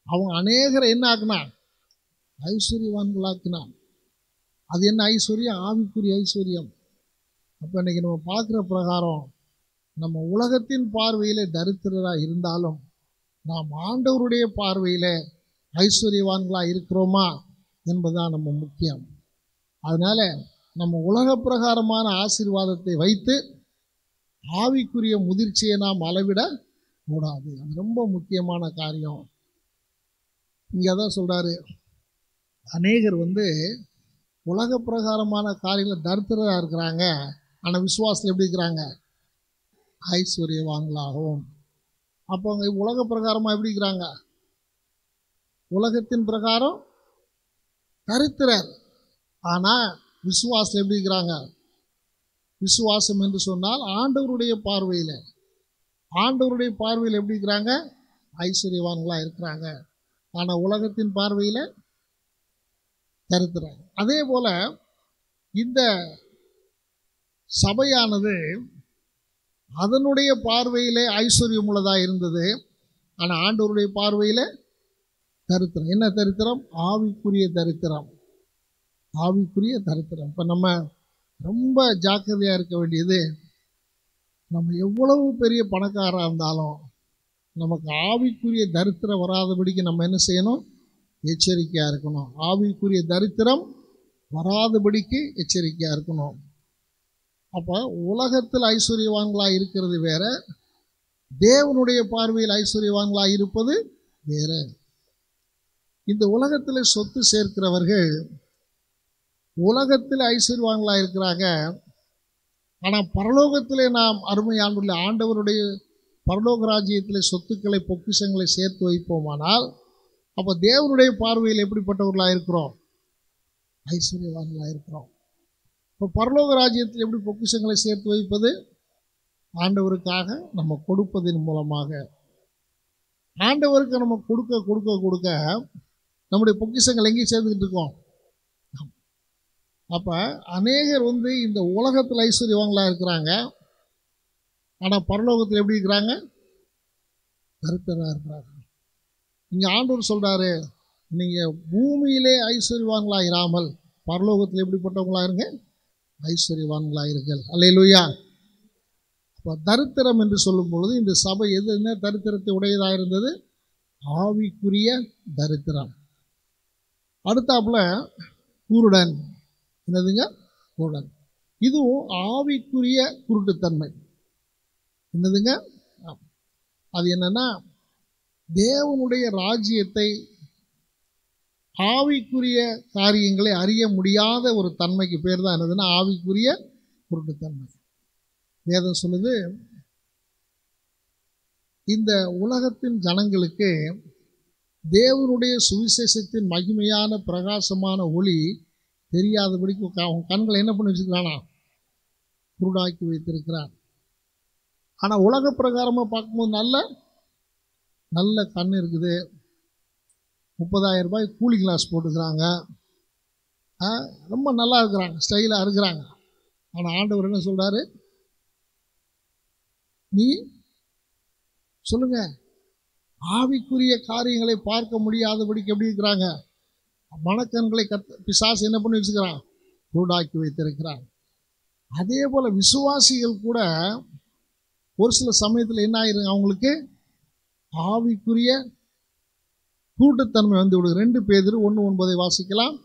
அவங்க அநேகரை என்ன ஆக்குனா, ஐஸ்வர்யவான்களாக்கினான். அது என்ன ஐஸ்வர்யம்? ஆவிக்குரிய ஐஸ்வர்யம். அப்போ இன்னைக்கு நம்ம பார்க்குற பிரகாரம் நம்ம உலகத்தின் பார்வையில் தரித்திரராக இருந்தாலும் நாம் ஆண்டவருடைய பார்வையில் ஐஸ்வர்யவான்களாக இருக்கிறோமா என்பதுதான் நம்ம முக்கியம். அதனால் நம்ம உலக பிரகாரமான ஆசீர்வாதத்தை வைத்து ஆவிக்குரிய முதிர்ச்சியை நாம் அளவிட கூடாது. அது ரொம்ப முக்கியமான காரியம். இங்கே தான் சொல்கிறாரு, அநேகர் உலக பிரகாரமான காரியங்கள் தரித்திரராக இருக்கிறாங்க, ஆனால் விசுவாசத்தில் எப்படி இருக்கிறாங்க, ஐஸ்வர்யவான்களாகவும். அப்போ அவங்க உலக பிரகாரமாக எப்படி இருக்கிறாங்க, உலகத்தின் பிரகாரம் தரித்திரர், ஆனால் விசுவாசத்தில் எப்படி இருக்கிறாங்க. விசுவாசம் என்று சொன்னால் ஆண்டவருடைய பார்வையில் எப்படி இருக்கிறாங்க, ஐஸ்வர்யவான்களாக இருக்கிறாங்க. ஆனால் உலகத்தின் பார்வையில் தரித்திரர். அதே போல இந்த சபையானது அதனுடைய பார்வையிலே ஐஸ்வர்யம் உள்ளதாக இருந்தது, ஆனால் ஆண்டவருடைய பார்வையில் தரித்திரம். என்ன தரித்திரம்? ஆவிக்குரிய தரித்திரம். ஆவிக்குரிய தரித்திரம். இப்போ நம்ம ரொம்ப ஜாக்கிரதையாக இருக்க வேண்டியது, நம்ம எவ்வளவு பெரிய பணக்காரராக இருந்தாலும் நமக்கு ஆவிக்குரிய தரித்திரம் வராதபடிக்கு நம்ம என்ன செய்யணும், எச்சரிக்கையாக இருக்கணும். ஆவிக்குரிய தரித்திரம் வராதபடிக்கு எச்சரிக்கையாக இருக்கணும். அப்போ உலகத்தில் ஐஸ்வர்யவான்களாக இருக்கிறது வேற, தேவனுடைய பார்வையில் ஐஸ்வர்யவான்களாக இருப்பது வேற. இந்த உலகத்தில் சொத்து சேர்க்கிறவர்கள் உலகத்தில் ஐஸ்வர்யவான்களாக இருக்கிறாங்க, ஆனால் பரலோகத்திலே நாம் அருமையாண்டுள்ள ஆண்டவருடைய பரலோக ராஜ்யத்தில் சொத்துக்களை பொக்கிஷங்களை சேர்த்து வைப்போமானால் அப்போ தேவனுடைய பார்வையில் எப்படிப்பட்டவர்களாக இருக்கிறோம், ஐஸ்வர்யவான்களாக இருக்கிறோம். இப்போ பரலோக ராஜ்யத்தில் எப்படி பொக்கிஷங்களை சேர்த்து வைப்பது? ஆண்டவருக்காக நம்ம கொடுப்பதன் மூலமாக. ஆண்டவருக்கு நம்ம கொடுக்க கொடுக்க கொடுக்க நம்முடைய பொக்கிஷங்கள் எங்கேயும் சேர்ந்துக்கிட்டு இருக்கோம். அப்போ அநேகர் இந்த உலகத்தில் ஐஸ்வர்யவான்களாக இருக்கிறாங்க, ஆனால் பரலோகத்தில் எப்படி இருக்கிறாங்க, தரித்திரராக இருக்கிறாங்க. இங்கே ஆண்டவர் சொல்கிறாரு, நீங்கள் பூமியிலே ஐஸ்வர்யவான்களாக இராமல் பரலோகத்தில் எப்படிப்பட்டவங்களாக இருங்க, ஐஸ்வர்யவான்களாக இருங்கள். அல்லேலூயா. அப்போ தரித்திரம் என்று சொல்லும் பொழுது இந்த சபை என்ன தரித்திரத்தை உடையதாக இருந்தது? ஆவிக்குரிய தரித்திரம். அடுத்தாப்புல குருடன். என்னதுங்க? குருடன். இதுவும் ஆவிக்குரிய குருட்டுத்தன்மை. என்னதுங்க? அது என்னன்னா, தேவனுடைய ராஜ்யத்தை ஆவிக்குரிய காரியங்களை அறிய முடியாத ஒரு தன்மைக்கு பேர் தான் என்னதுன்னா ஆவிக்குரிய குருட்டுத்தன்மை. வேதம் சொல்லுது, இந்த உலகத்தின் ஜனங்களுக்கு தேவனுடைய சுவிசேஷத்தின் மகிமையான பிரகாசமான ஒளி தெரியாதபடிக்கு அவங்க கண்களை என்ன பண்ணி வச்சுக்கிறானா, குருடாக்கி வைத்திருக்கிறான். ஆனால் உலக பிரகாரமாக பார்க்கும்போது நல்ல கண் இருக்குது, 30,000 ரூபாய் கூலி கிளாஸ் போட்டுக்கிறாங்க, ரொம்ப நல்லா இருக்கிறாங்க, ஸ்டைலாக இருக்கிறாங்க. ஆனால் ஆண்டவர் என்ன சொல்கிறாரு, நீ சொல்லுங்க, ஆவிக்குரிய காரியங்களை பார்க்க முடியாதபடிக்கு எப்படி இருக்கிறாங்க, மனக்கண்களை பிசாசு என்ன பண்ணி வச்சுக்கிறான், குருடாக்கி வைத்திருக்கிறான். அதே போல் விசுவாசிகள் கூட ஒரு சில சமயத்தில் என்ன ஆயிருங்க, அவங்களுக்கு ஆவிக்குரிய கூட்டுத்தன்மை வந்து விடுது. 2 பேதுரு 1:9 வாசிக்கலாம்.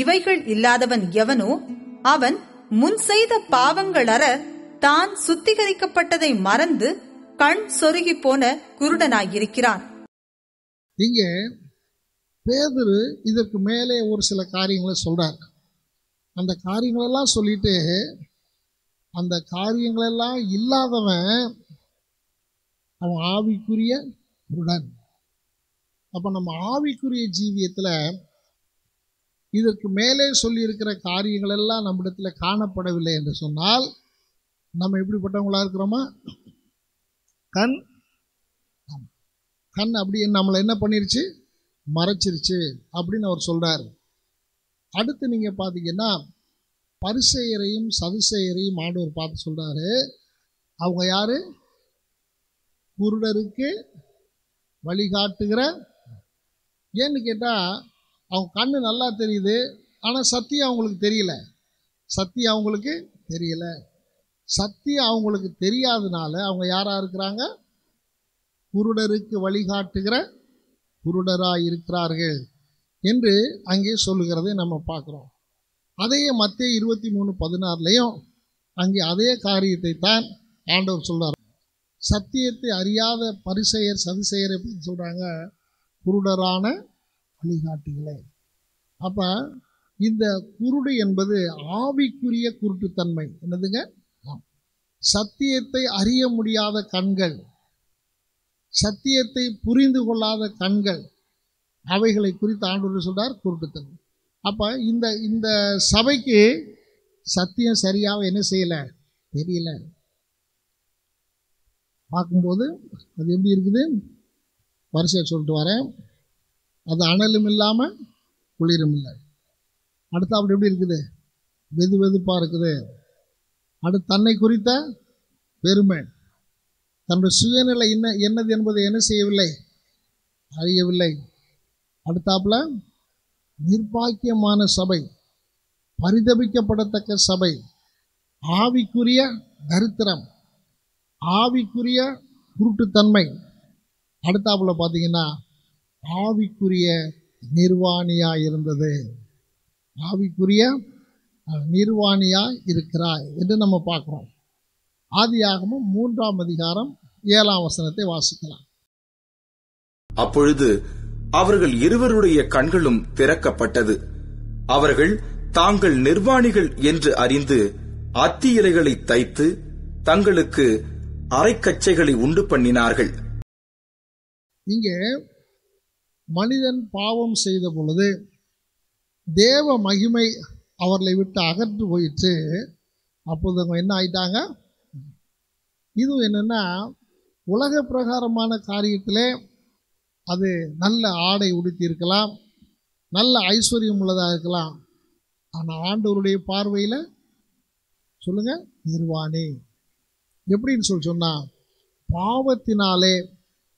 இவைகள் இல்லாதவன் எவனோ அவன் முன் செய்த பாவங்கள் அற தான் சுத்திகரிக்கப்பட்டதை மறந்து கண் சொருகி போன குருடனாயிருக்கிறான். இங்கே பேதுரு இதற்கு மேலே ஒரு சில காரியங்களை சொல்றார். அந்த காரியங்களெல்லாம் சொல்லிட்டு அந்த காரியங்களெல்லாம் இல்லாதவன் அவன் ஆவிக்குரிய குருடன். அப்ப நம்ம ஆவிக்குரிய ஜீவியத்துல இதற்கு மேலே சொல்லியிருக்கிற காரியங்கள் எல்லாம் நம்மிடத்துல காணப்படவில்லை என்று சொன்னால் நம்ம எப்படிப்பட்டவங்களா இருக்கிறோமா? கண் அப்படி நம்மளை என்ன பண்ணிருச்சு, மறைச்சிருச்சு அப்படின்னு அவர் சொல்றாரு. அடுத்து நீங்க பாத்தீங்கன்னா பரிசேயரையும் சதுசேயரையும் ஆண்டவர் பார்த்து சொல்றாரு, அவங்க யாரு? குருடருக்கு வழிகாட்டுகிற. ஏன்னு கேட்டா அவங்க கண்ணு நல்லா தெரியுது, ஆனா சத்தியம் அவங்களுக்கு தெரியல. சத்தியம் அவங்களுக்கு தெரியாதனால அவங்க யாரா இருக்கிறாங்க? குருடருக்கு வழிகாட்டுகிற குருடராய் இருக்கிறார்கள் என்று அங்கே சொல்லுகிறதை நம்ம பார்க்கிறோம். அதே மத்தேயு 23:16 அங்கே அதே காரியத்தை தான் ஆண்டவர் சொல்றார். சத்தியத்தை அறியாத பரிசேயர் சதுசேயரை சொல்றாங்க குருடரான வழிகாட்டிகளே. அப்ப இந்த குருடு என்பது ஆவிக்குரிய குருட்டுத்தன்மை. என்னதுங்க? சத்தியத்தை அறிய முடியாத கண்கள், சத்தியத்தை புரிந்து கொள்ளாத கண்கள், அவைகளை குறித்து ஆண்டவர் சொல்றார் குருட்டுத்தன்மை. அப்ப இந்த சபைக்கு சத்தியம் சரியாக என்ன செய்யல, தெரியல. பார்க்கும்போது அது எப்படி இருக்குது, வரிசையை சொல்லிட்டு வரேன். அது அனலும் இல்லாம குளிரும் இல்லை. அடுத்து அப்படி எப்படி இருக்குது, வெது வெதுப்பா இருக்குது. அடுத்து தன்னை குறித்த பெருமை, தன்னுடைய சுயநிலை என்னது என்பதை என்ன செய்யவில்லை, அறியவில்லை. அடுத்தாப்புல நிர்பாக்கியமான சபை, பரிதபிக்கப்படத்தக்க சபை, ஆவிக்குரிய தரித்திரம், ஆவிக்குரிய குருட்டுத்தன்மை. அடுத்தாப்புல பார்த்தீங்கன்னா ஆவிக்குரிய நிர்வாணியா இருந்தது. ஆவிக்குரிய நிர்வாணியா இருக்கிறாய் என்று நம்ம பார்க்கிறோம். ஆதியாகமம் 3:7 வாசிக்கலாம். அப்பொழுது அவர்கள் இருவருடைய கண்களும் திறக்கப்பட்டது. அவர்கள் தாங்கள் நிர்வாணிகள் என்று அறிந்து அத்தி இலைகளை தைத்து தங்களுக்கு அரைக்கச்சைகளை உண்டு பண்ணினார்கள். இங்கே மனிதன் பாவம் செய்த பொழுது தேவ மகிமை அவர்களை விட்டு அகன்று போயிட்டு அப்போது அவங்க என்ன ஆயிட்டாங்க. இது என்னன்னா உலக பிரகாரமான காரியத்திலே அது நல்ல ஆடை உடுத்தி இருக்கலாம், நல்ல ஐஸ்வர்யம் உள்ளதாக இருக்கலாம். ஆனால் ஆண்டவருடைய பார்வையில் சொல்லுங்க நிர்வாணி. எப்படின்னு சொன்னா பாவத்தினாலே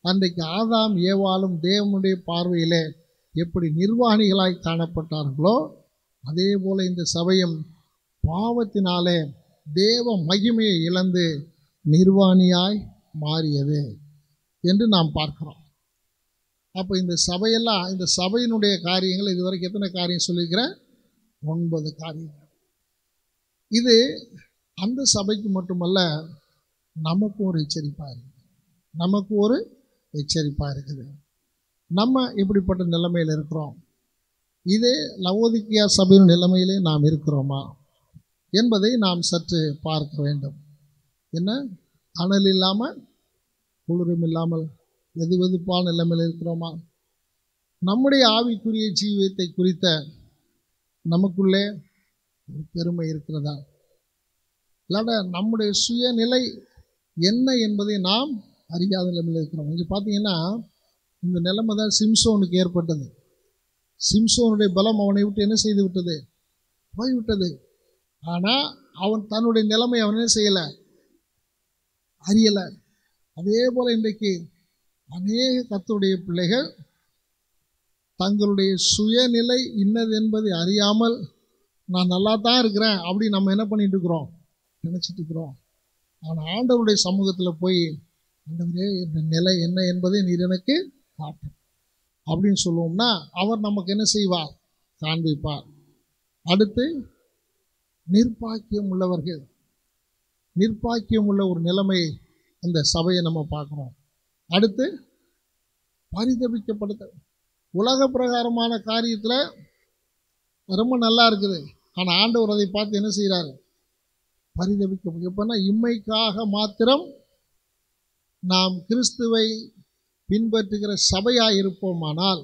அன்றைக்கு ஆதாம் ஏவாளும் தேவனுடைய பார்வையிலே எப்படி நிர்வாணிகளாய் காணப்பட்டார்களோ அதே போல இந்த சபையும் பாவத்தினாலே தேவ மகிமையை இழந்து நிர்வாணியாய் மாறியது என்று நாம் பார்க்கிறோம். அப்போ இந்த சபையெல்லாம், இந்த சபையினுடைய காரியங்கள் இதுவரைக்கும் எத்தனை காரியம் சொல்லியிருக்கிறேன்? 9 காரியங்கள். இது அந்த சபைக்கு மட்டுமல்ல, நமக்கும் ஒரு எச்சரிப்பாக இருக்குது. நம்ம எப்படிப்பட்ட நிலைமையில் இருக்கிறோம், இதே லவோதிக்கியா சபையின் நிலைமையிலே நாம் இருக்கிறோமா என்பதை நாம் சற்று பார்க்க வேண்டும். என்ன, அனல் இல்லாமல் குளிரும் இல்லாமல் வெது வெதுப்பான நிலைமையில் இருக்கிறோமா? நம்முடைய ஆவிக்குரிய ஜீவியத்தை குறித்த நமக்குள்ளே ஒரு பெருமை இருக்கிறதா? இல்லாட நம்முடைய சுயநிலை என்ன என்பதை நாம் அறியாத நிலைமையில் இருக்கிறோம். இங்கே பார்த்தீங்கன்னா இந்த நிலைமை தான் சிம்சோனுக்கு ஏற்பட்டது. சிம்சோனுடைய பலம் அவனை விட்டு என்ன செய்து விட்டது, போய்விட்டது. ஆனால் அவன் தன்னுடைய நிலைமை அவன் என்ன செய்யலை, அறியலை. அதே போல் இன்றைக்கு அநேக கர்த்தருடைய பிள்ளைகள் தங்களுடைய சுயநிலை இன்னது என்பதை அறியாமல் நான் நல்லா தான் இருக்கிறேன் அப்படி நம்ம என்ன பண்ணிட்டு இருக்கிறோம், நினைச்சிட்டு இருக்கிறோம். ஆனால் ஆண்டவருடைய சமூகத்தில் போய் ஆண்டவரே என் நிலை என்ன என்பதை நீர் எனக்கு காட்டும் அப்படின்னு சொல்லுவோம்னா அவர் நமக்கு என்ன செய்வார்? காண்பிப்பார். அடுத்து நிர்பாக்கியம் உள்ளவர்கள், நிர்பாக்கியம் உள்ள ஒரு நிலைமை அந்த சபையை நம்ம பார்க்குறோம். அடுத்து பரிதபிக்கப்படுத்த உலக பிரகாரமான காரியத்தில் ரொம்ப நல்லா இருக்குது, ஆனால் ஆண்டவர் அதை பார்த்து என்ன செய்கிறாரு? பரிதபிக்க. எப்பன்னா இம்மைக்காக மாத்திரம் நாம் கிறிஸ்துவை பின்பற்றுகிற சபையாக இருப்போமானால்,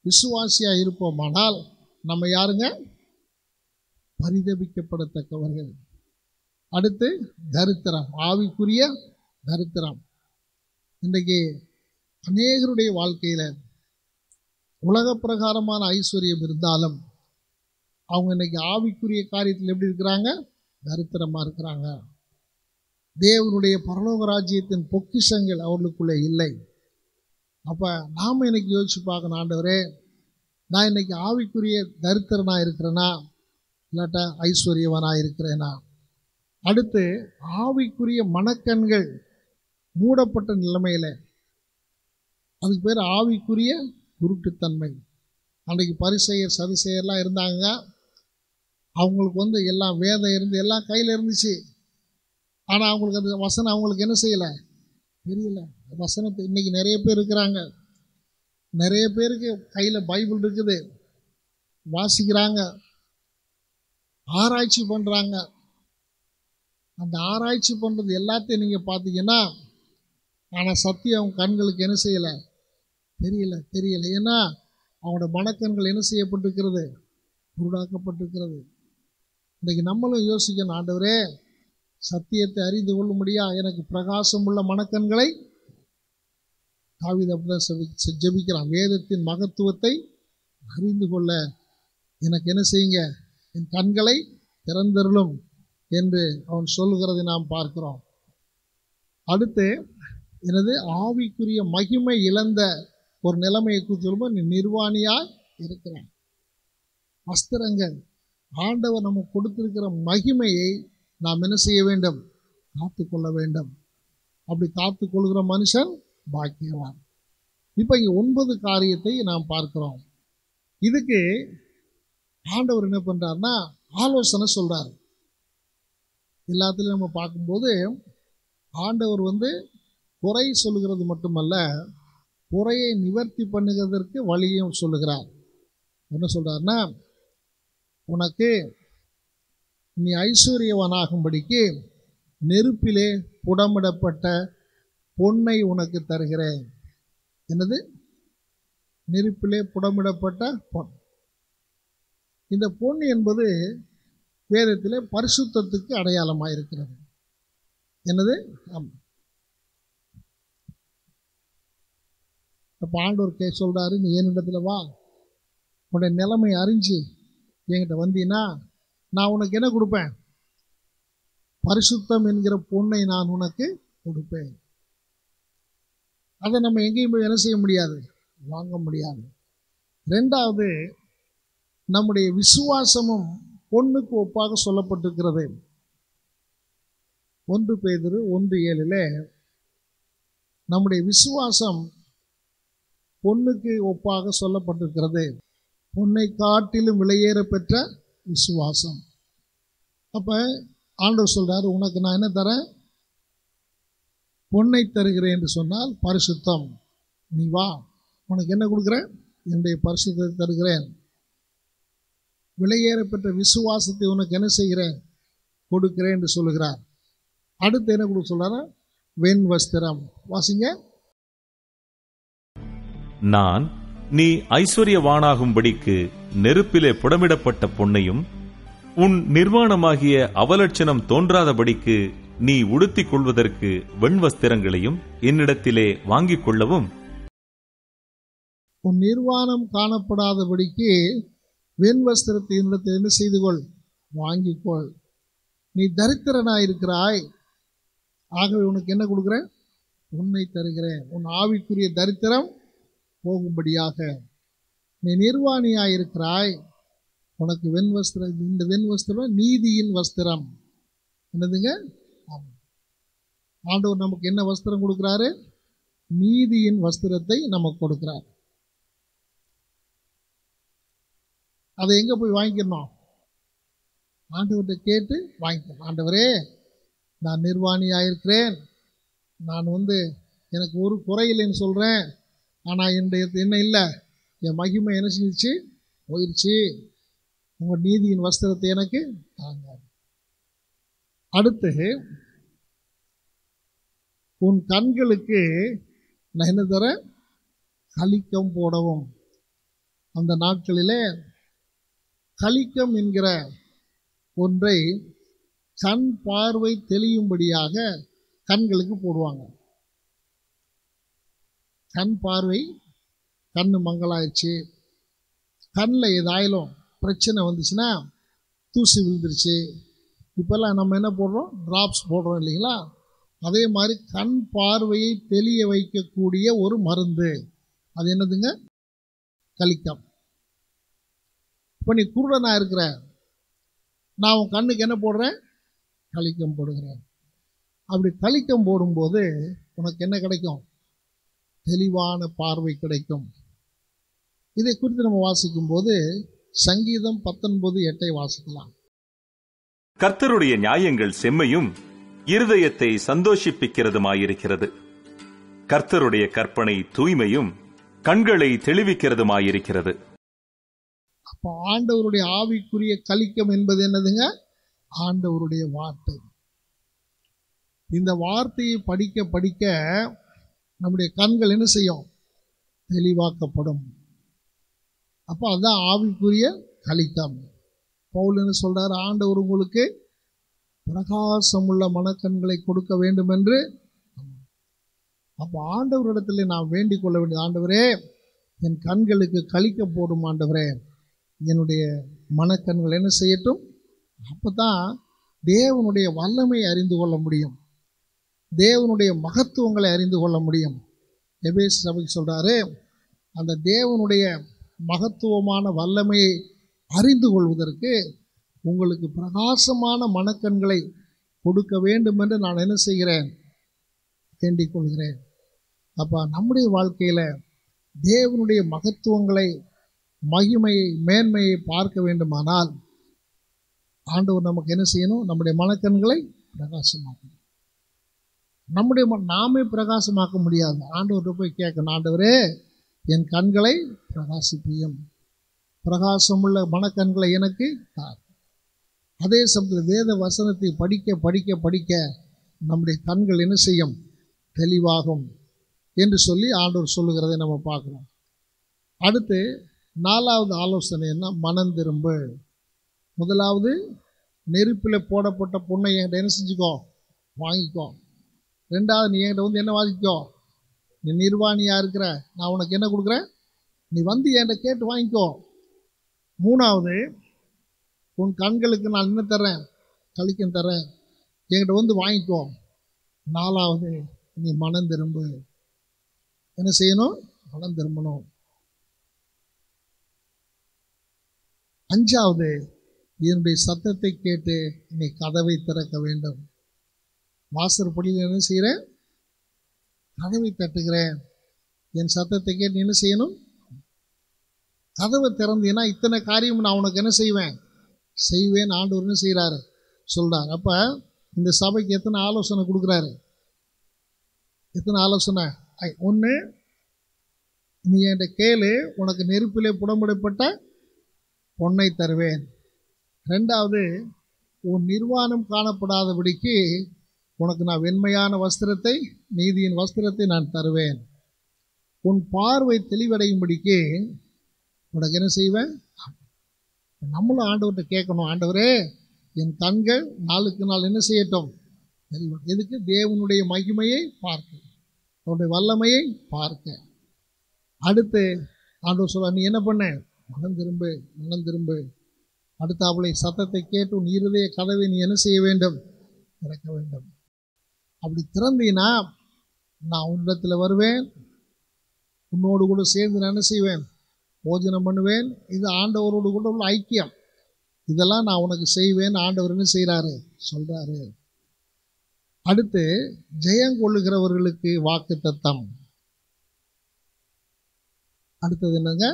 விசுவாசியாக இருப்போமானால் நம்ம யாருங்க? பரிதபிக்கப்படத்தக்கவர்கள். அடுத்து தரித்திரம், ஆவிக்குரிய தரித்திரம். இன்றைக்கு அநேகருடைய வாழ்க்கையில் உலக பிரகாரமான ஐஸ்வர்யம் இருந்தாலும் அவங்க இன்னைக்கு ஆவிக்குரிய காரியத்தில் எப்படி இருக்கிறாங்க? தரித்திரமாக இருக்கிறாங்க. தேவனுடைய பரலோக ராஜ்யத்தின் பொக்கிஷங்கள் அவர்களுக்குள்ளே இல்லை. அப்போ நாம் இன்னைக்கு யோசிச்சு பார்க்கணும், ஆண்டவரே நான் இன்னைக்கு ஆவிக்குரிய தரித்திரனாக இருக்கிறேனா இல்லாட்டா ஐஸ்வர்யவனாக இருக்கிறேனா? அடுத்து ஆவிக்குரிய மனக்கண்கள் மூடப்பட்ட நிலைமையில், அதுக்கு பேர் ஆவிக்குரிய குருட்டுத்தன்மை. அன்றைக்கு பரிசேயர் சதுசேயர்லாம் இருந்தாங்க. அவங்களுக்கு எல்லாம் வேதம் இருந்து எல்லாம் கையில் இருந்துச்சு, ஆனால் அவங்களுக்கு அந்த வசனம் அவங்களுக்கு என்ன செய்யலை? தெரியல. வசனத்தை இன்னைக்கு நிறைய பேர் இருக்கிறாங்க, நிறைய பேருக்கு கையில் பைபிள் இருக்குது, வாசிக்கிறாங்க, ஆராய்ச்சி பண்ணுறாங்க. அந்த ஆராய்ச்சி பண்ணுறது எல்லாத்தையும் நீங்கள் பார்த்தீங்கன்னா, ஆனால் சத்தியம் அவங்க கண்களுக்கு என்ன செய்யலை? தெரியல. ஏன்னா அவங்களோட மனக்கண்கள் என்ன செய்யப்பட்டிருக்கிறது? குருடாக்கப்பட்டிருக்கிறது. இன்றைக்கி நம்மளும் யோசிக்கணும், ஆண்டவரே சத்தியத்தை அறிந்து கொள்ளும்படியா எனக்கு பிரகாசம் உள்ள மனக்கண்களை, தாவீது அப்படிதான் ஜெபிக்கிறான், வேதத்தின் மகத்துவத்தை அறிந்து கொள்ள எனக்கு என்ன செய்யுங்க? என் கண்களை திறந்தருளும் என்று அவன் சொல்லுகிறதை நாம் பார்க்கிறோம். அடுத்து எனது ஆவிக்குரிய மகிமை இழந்த ஒரு நிலைமையை குறித்து சொல்லும்போது நீ நிர்வாணியாக இருக்கிறான். வஸ்திரங்கள், ஆண்டவர் நமக்கு கொடுத்திருக்கிற மகிமையை நாம் என்ன செய்ய வேண்டும்? காத்து கொள்ள வேண்டும். அப்படி காத்து கொள்கிற மனுஷன் பாக்கியவான். இப்போ இங்கே 9 காரியத்தை நாம் பார்க்கிறோம். இதுக்கு ஆண்டவர் என்ன பண்ணுறாருன்னா ஆலோசனை சொல்கிறார். எல்லாத்துலேயும் நம்ம பார்க்கும்போது ஆண்டவர் குறை சொல்லுகிறது மட்டுமல்ல, குறையை நிவர்த்தி பண்ணுகிறதற்கு வழியும் சொல்லுகிறார். என்ன சொல்கிறாருன்னா, உனக்கு நீ ஐஸ்வர்யவனாகும்படிக்கு நெருப்பிலே புடமிடப்பட்ட பொன்னை உனக்கு தருகிறேன். என்னது? நெருப்பிலே புடமிடப்பட்ட பொன். இந்த பொன் என்பது வேதத்திலே பரிசுத்தத்துக்கு அடையாளமாக இருக்கிறது. என்னது? ஆமாம். அப்போ ஆண்டவர் சொல்கிறாரு, நீ என்னிடத்துல வா, உன்னுடைய நிலைமை அறிஞ்சு என்கிட்ட வந்தீன்னா நான் உனக்கு என்ன கொடுப்பேன்? பரிசுத்தம் என்கிற பொன்னை நான் உனக்கு கொடுப்பேன். அதை நம்ம எங்கேயும் போய் என்ன செய்ய முடியாது? வாங்க முடியாது. 2வது, நம்முடைய விசுவாசமும் பொன்னுக்கு ஒப்பாக சொல்லப்பட்டிருக்கிறது. 1 பேதுரு 1:7 நம்முடைய விசுவாசம் பொன்னுக்கு ஒப்பாக சொல்லப்பட்டிருக்கிறது. பொன்னை காட்டிலும் விலையேற பெற்ற விசுவாசம். அப்போ ஆண்டவர் சொல்றாரு, உனக்கு நான் என்ன தரேன்? பொன்னை தருகிறேன் என்று சொன்னால் பரிசுத்தம். நீ வா, உனக்கு என்ன கொடுக்குறேன்? என்னுடைய பரிசுத்தத்தை தருகிறேன். விலையேற பெற்ற விசுவாசத்தை உனக்கு என்ன செய்கிறேன்? கொடுக்கிறேன் என்று சொல்லுகிறார். அடுத்து என்ன கொடுக்க சொல்றாரு? வெண் வஸ்திரம். வாசிங்க. நான் நீ ஐஸ்வர்யவானாகும்படிக்கு நெருப்பிலே புடமிடப்பட்ட பொன்னையும் உன் நிர்வாணமாகிய அவலட்சணம் தோன்றாதபடிக்கு நீ உடுத்திக் கொள்வதற்கு வெண்வஸ்திரங்களையும் என்னிடத்திலே வாங்கிக் கொள்ளவும், உன் நிர்வாணம் காணப்படாதபடிக்கு வெண் வஸ்திரத்தை என்னிடத்தில் என்ன செய்து கொள்? வாங்கிக்கொள். நீ தரித்திரனாயிருக்கிறாய், ஆகவே உனக்கு என்ன கொடுக்குறேன்? உன்னை தருகிறேன். உன் ஆவிக்குரிய தரித்திரம் போகும்படியாக. நீ நிர்வாணியாயிருக்கிறாய், உனக்கு வெண் வஸ்திரம். இந்த வெண் வஸ்திரம் நீதியின் வஸ்திரம். என்னதுங்க? ஆண்டவர் நமக்கு என்ன வஸ்திரம் கொடுக்கிறாரு? நீதியின் வஸ்திரத்தை நமக்கு கொடுக்கிறார். அதை எங்க போய் வாங்கிக்கணும்? ஆண்டவர்கிட்ட கேட்டு வாங்கிக்கணும். ஆண்டவரே, நான் நிர்வாணியாயிருக்கிறேன், நான் எனக்கு ஒரு குறையில்லைன்னு சொல்றேன், ஆனா என்ன இல்லை, என் மகிமை என்ன செஞ்சிச்சு? போயிடுச்சு. உங்க நீதியின் வஸ்திரத்தை எனக்கு தாங்க. அடுத்து, உன் கண்களுக்கு நான் என்ன தரேன்? கலிக்கம் போடவும். அந்த நாட்களிலே கலிக்கம் என்கிற ஒன்றை கண் பார்வை தெளியும்படியாக கண்களுக்கு போடுவாங்க. கண் பார்வை, கண்ணு மங்களாயிடுச்சு, கண்ணில் ஏதாயிலும் பிரச்சனை வந்துச்சுன்னா, தூசி விழுந்துருச்சு, இப்போல்லாம் நம்ம என்ன போடுறோம்? டிராப்ஸ் போடுறோம் இல்லைங்களா? அதே மாதிரி கண் பார்வையை தெளிய வைக்கக்கூடிய ஒரு மருந்து. அது என்னதுங்க? கலிக்கம். இப்போ நீ குருடனா இருக்கிற, நான் உன் கண்ணுக்கு என்ன போடுறேன்? கலிக்கம் போடுகிறேன். அப்படி கலிக்கம் போடும்போது உனக்கு என்ன கிடைக்கும்? தெளிவான பார்வை கிடைக்கும். இதை குறித்து நம்ம வாசிக்கும் போது சங்கீதம் 19:8 வாசிக்கலாம். கர்த்தருடைய நியாயங்கள் செம்மையும் இருதயத்தை சந்தோஷிப்பிக்கிறதுமாயிருக்கிறது. கர்த்தருடைய கற்பனை தூய்மையும் கண்களை தெளிவிக்கிறதுமாயிருக்கிறது. அப்ப ஆண்டவருடைய ஆவிக்குரிய கலிக்கம் என்பது என்னதுங்க? ஆண்டவருடைய வார்த்தை. இந்த வார்த்தையை படிக்க படிக்க நம்முடைய கண்கள் என்ன செய்யும்? தெளிவாக்கப்படும். அப்ப அதுதான் ஆவிக்குரிய கலிக்கம். பவுல் என்ன சொல்றாரு? ஆண்டவர் உங்களுக்கு பிரகாசமுள்ள மனக்கண்களை கொடுக்க வேண்டும் என்று. அப்ப ஆண்டவரிடத்துல நான் வேண்டிக் கொள்ள வேண்டியது, ஆண்டவரே, என் கண்களுக்கு கலிக்க போடும் ஆண்டவரே, என்னுடைய மனக்கண்கள் என்ன செய்யட்டும். அப்பதான் தேவனுடைய வல்லமை அறிந்து கொள்ள முடியும், தேவனுடைய மகத்துவங்களை அறிந்து கொள்ள முடியும். எபேசு சபைக்கு சொல்றாரு, அந்த தேவனுடைய மகத்துவமான வல்லமையை அறிந்து கொள்வதற்கு உங்களுக்கு பிரகாசமான மனக்கண்களை கொடுக்க வேண்டும் என்று நான் என்ன செய்கிறேன்? வேண்டிக் கொள்கிறேன். அப்ப நம்முடைய வாழ்க்கையில தேவனுடைய மகத்துவங்களை, மகிமையை, மேன்மையை பார்க்க வேண்டுமானால் ஆண்டவர் நமக்கு என்ன செய்யணும்? நம்முடைய மனக்கண்களை பிரகாசமாக்கணும். நாமே பிரகாசமாக்க முடியாது. ஆண்டவர்கிட்ட போய் கேட்கணும், ஆண்டவரே, என் கண்களை பிரகாசிப்பியும், பிரகாசமுள்ள மனக்கண்களை எனக்கு தார். அதே சமயத்தில் வேத வசனத்தை படிக்க படிக்க படிக்க நம்முடைய கண்கள் என்ன செய்யும்? தெளிவாகும் என்று சொல்லி ஆண்டவர் சொல்லுகிறதை நம்ம பார்க்குறோம். அடுத்து 4வது ஆலோசனை என்ன? மனம் திரும்பு. முதலாவது, நெருப்பில் போடப்பட்ட பொண்ணை என்கிட்ட என்ன செஞ்சுக்கோ? வாங்கிக்கோ. 2வது, நீ என்கிட்ட என்ன வாங்கிக்கோ? நீ நிர்வாணியா இருக்கிற, நான் உனக்கு என்ன கொடுக்குறேன்? நீ என்கிட்ட கேட்டு வாங்கிக்கோ. 3வது, உன் கண்களுக்கு நான் என்ன தர்றேன்? கலிக்கம் தர்றேன், என்கிட்ட வாங்கிக்கோ. 4வது, நீ மனம் திரும்பு. என்ன செய்யணும்? மனம் திரும்பணும். 5வது, என்னுடைய சத்தத்தை கேட்டு நீ கதவை திறக்க வேண்டும். வாசற்படியில் என்ன செய்கிறேன்? கதவை தட்டுகிறேன். என் சத்தத்தை கேட்டு நீ என்ன செய்யணும்? கதவை திறந்தீன்னா இத்தனை காரியம் நான் உனக்கு என்ன செய்வேன்? செய்வேன். ஆண்டவர் என்ன செய்கிறாரு? சொல்றாரு. அப்ப இந்த சபைக்கு எத்தனை ஆலோசனை கொடுக்குறாரு? எத்தனை ஆலோசனை? 1, நீ என்கிட்ட கேளு, உனக்கு நெருப்பிலே புடமிடப்பட்ட பொன்னை தருவேன். 2வது, உன் நிர்வாணம் காணப்படாதபடிக்கு உனக்கு நான் வெண்மையான வஸ்திரத்தை, நீதியின் வஸ்திரத்தை நான் தருவேன். உன் பார்வை தெளிவடையும்படிக்கு உனக்கு என்ன செய்வேன்? நம்மளும் ஆண்டவர்கிட்ட கேட்கணும், ஆண்டவரே, என் கண்கள் நாளுக்கு நாள் என்ன செய்யட்டும்? எதுக்கு? தேவனுடைய மகிமையை பார்க்க, அவருடைய வல்லமையை பார்க்க. அடுத்து ஆண்டவர் சொல்ல, நீ என்ன பண்ண? மனம் திரும்பு, மனம் திரும்பு. அடுத்தாப்புல சத்தத்தை கேட்டு உன் இருதய கதவை நீ என்ன செய்ய வேண்டும்? திறக்க வேண்டும். அப்படி திறந்தீன்னா நான் உன்னிடத்தில் வருவேன், உன்னோடு கூட சேர்ந்து நான் என்ன செய்வேன்? போஜனம் பண்ணுவேன். இது ஆண்டவரோடு கூட உள்ள ஐக்கியம். இதெல்லாம் நான் உனக்கு செய்வேன். ஆண்டவர் என்ன செய்கிறாரு? சொல்றாரு. அடுத்து ஜெயங்கொள்ளுகிறவர்களுக்கு வாக்குத்தத்தம். அடுத்தது என்னங்க?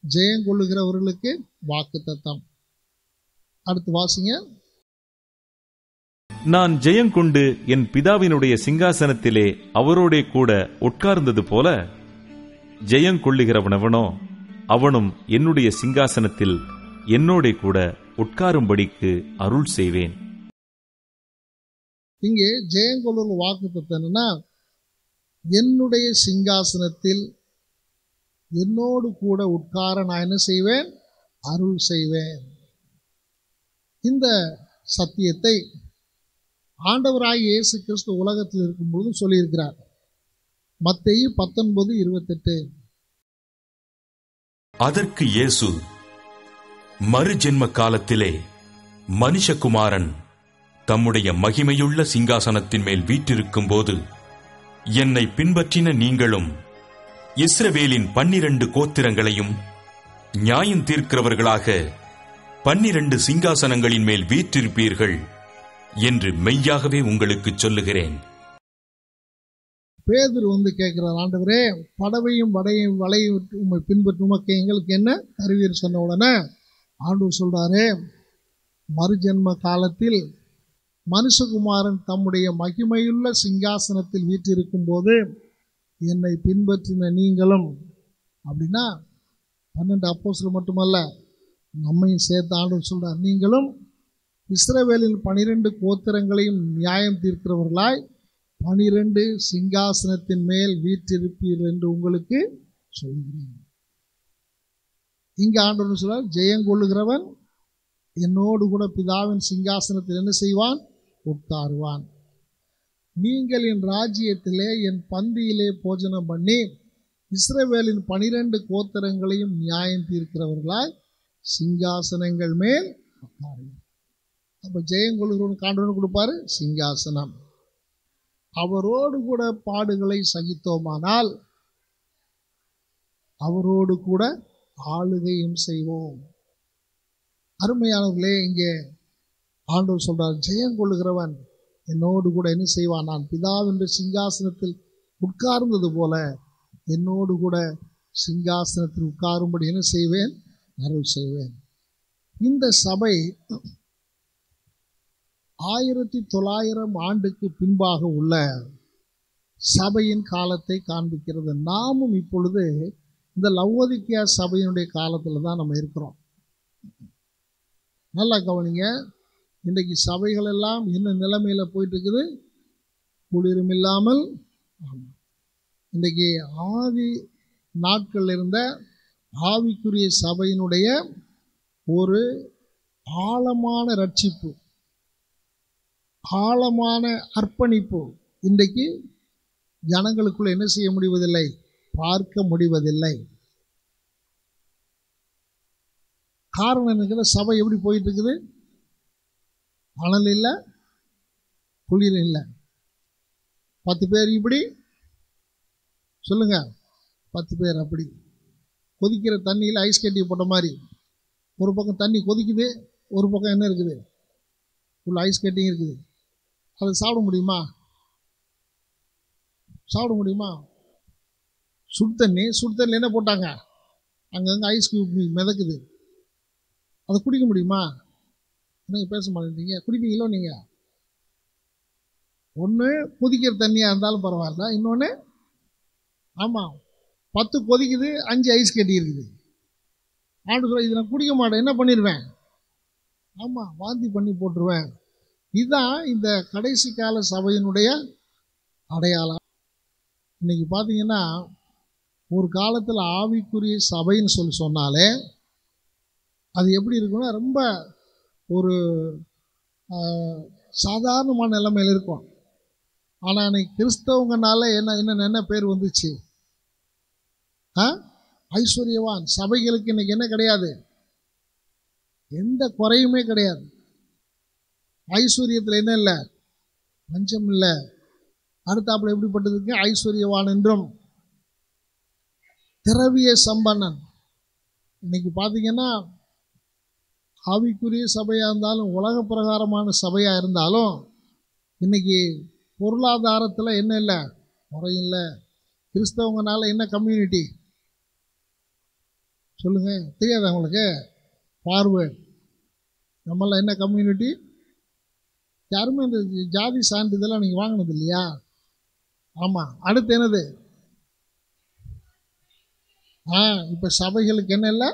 ஜெயங்கொள்ளுகிறவர்களுக்கு வாக்குத்தத்தம். அடுத்து வாசிங்க. நான் ஜெயங்கொண்டு என் பிதாவினுடைய சிங்காசனத்திலே அவரோடே கூட உட்கார்ந்தது போல ஜெயங்கொள்ளுகிறவனவனோ அவனும் என்னுடைய சிங்காசனத்தில் என்னோடே கூட உட்காரும்படிக்கு அருள் செய்வேன். இங்கே ஜெயங்கொள்ளும் வாக்குத்தத்தம் என்னன்னா, என்னுடைய சிங்காசனத்தில் என்னோடு கூட உட்கார நான் என்ன செய்வேன்? அருள் செய்வேன். இந்த சத்தியத்தை ஆண்டவராகிய இயேசு கிறிஸ்து உலகத்தில் இருக்கும்போது சொல்லியிருக்கிறார். மத்தேயு 19:28. அதற்கு இயேசு, மறுஜென்ம காலத்திலே மனுஷகுமாரன் தம்முடைய மகிமையுள்ள சிங்காசனத்தின் மேல் வீற்றிருக்கும் போது என்னை பின்பற்றின நீங்களும் இஸ்ரவேலின் 12 கோத்திரங்களையும் நியாயம் தீர்க்கிறவர்களாக 12 சிங்காசனங்களின் மேல் வீற்றிருப்பீர்கள் என்று மெய்யாகவே உங்களுக்கு சொல்லுகிறேன். பேதுரு கேட்கிறார், ஆண்டவரே, படவையும் வலையும் உம்மை பின்பற்றும் எங்களுக்கு என்ன தருவீர் சொன்ன உடனே ஆண்டவர் சொல்றாரு, மறுஜென்ம காலத்தில் மனுஷகுமாரன் தம்முடைய மகிமையுள்ள சிங்காசனத்தில் வீற்றிருக்கும் போது என்னை பின்பற்றின நீங்களும், அப்படின்னா 12 அப்போஸ்தலர் மட்டுமல்ல, நம்மையும் சேர்த்து ஆண்டவர் சொல்றார், நீங்களும் இஸ்ரவேலின் 12 கோத்திரங்களையும் நியாயம் தீர்க்கிறவர்களாய் 12 சிங்காசனத்தின் மேல் வீற்றிருப்பீர்கள் என்று உங்களுக்கு சொல்கிறேன். இங்க ஆண்டவர் சொல்றார், ஜெயங்கொள்ளுகிறவன் என்னோடு கூட பிதாவின் சிங்காசனத்தில் என்ன செய்வான்? உட்காருவான். நீங்கள் என் ராஜ்யத்திலே என் பந்தியிலே போஜனம் பண்ணி இஸ்ரவேலின் 12 கோத்திரங்களையும் நியாயம் தீர்க்கிறவர்களாய் சிங்காசனங்கள் மேல் உட்காருவான். அப்ப ஜெயங்கொள்ளுகிறவன் ஆண்டவர் கொடுப்பாரு சிங்காசனம். அவரோடு கூட பாடுகளை சகித்தோமானால் அவரோடு கூட ஆளுகையும் செய்வோம். அருமையானவர்களே, இங்கே ஆண்டவர் சொல்றார், ஜெயங்கொள்ளுகிறவன் என்னோடு கூட என்ன செய்வான்? நான் பிதாவென்ற சிங்காசனத்தில் உட்கார்ந்தது போல என்னோடு கூட சிங்காசனத்தில் உட்காரும்படி என்ன செய்வேன்? அருள் செய்வேன். இந்த சபை 1900 ஆண்டுக்கு பின்பாக உள்ள சபையின் காலத்தை காண்பிக்கிறது. நாமும் இப்பொழுது இந்த லவோதிக்கேயா சபையினுடைய காலத்தில் தான் நம்ம இருக்கிறோம். நல்லா கவனிங்க. இன்றைக்கு சபைகள் எல்லாம் என்ன நிலைமையில போயிட்டு இருக்குது? குளிரும் இல்லாமல். இன்றைக்கு ஆதி நாட்கள் இருந்த ஆவிக்குரிய சபையினுடைய ஒரு ஆழமான ரட்சிப்பு, ஆழமான அர்ப்பணிப்பு இன்றைக்கு ஜனங்களுக்குள்ள என்ன செய்ய முடிவதில்லை? பார்க்க முடிவதில்லை. காரணம் என்ன? சபை எப்படி போயிட்டு இருக்குது? அனல் இல்லை, குளிர் இல்லை. 10 பேர் இப்படி சொல்லுங்க, 10 பேர் அப்படி. கொதிக்கிற தண்ணியில் ஐஸ் கட்டி போட்ட மாதிரி ஒரு பக்கம் தண்ணி கொதிக்குது, ஒரு பக்கம் என்ன இருக்குது? உள்ள ஐஸ் கட்டிங் இருக்குது. அதை சாப்பிட முடியுமா? சாப்பிட முடியுமா? சுடுதண்ணி என்ன போட்டாங்க? அங்கங்கே ஐஸ் கியூப் மிதக்குது. அதை குடிக்க முடியுமா? என்னங்க பேச மாட்டேங்க? குடிப்பீங்களோ நீங்கள்? ஒன்று கொதிக்கிற தண்ணியாக இருந்தாலும் பரவாயில்ல, இன்னொன்று ஆமாம் 10 கொதிக்குது, 5 ஐஸ் கட்டி இருக்குது. ஆண்டு சொல்ல, இது நான் குடிக்க மாட்டேன், என்ன பண்ணிடுவேன்? ஆமாம், வாந்தி பண்ணி போட்டுருவேன். இதுதான் இந்த கடைசி கால சபையினுடைய அடையாளம். இன்னைக்கு பார்த்தீங்கன்னா, ஒரு காலத்தில் ஆவிக்குரிய சபைன்னு சொன்னாலே அது எப்படி இருக்குன்னா, ரொம்ப ஒரு சாதாரணமான நிலைமையில் இருக்கும். ஆனால் இன்னைக்கு கிறிஸ்தவங்கனால என்ன பேர் வந்துச்சு? ஐஸ்வர்யவான். சபைகளுக்கு இன்னைக்கு என்ன கிடையாது? எந்த குறையுமே கிடையாது. ஐஸ்வர்யத்தில் என்ன இல்லை? பஞ்சம் இல்லை. அடுத்தாப்புல எப்படிப்பட்டதுக்கு? ஐஸ்வர்யவான் என்றும் திரவிய சம்பன்னன். இன்னைக்கு பார்த்தீங்கன்னா, ஆவிக்குரிய சபையாக இருந்தாலும் உலக பிரகாரமான சபையாக இருந்தாலும் இன்னைக்கு பொருளாதாரத்தில் என்ன இல்லை, முறையும் இல்லை. கிறிஸ்தவங்கனால என்ன கம்யூனிட்டி சொல்லுங்க, தெரியாதா உங்களுக்கு? ஃபார்வேர்ட். நம்மளாம் என்ன கம்யூனிட்டி? யாருமே இந்த ஜாதி சான்றிதழெல்லாம் நீங்கள் வாங்கினது இல்லையா? ஆமாம். அடுத்து என்னது? இப்போ சபைகளுக்கு என்ன இல்லை,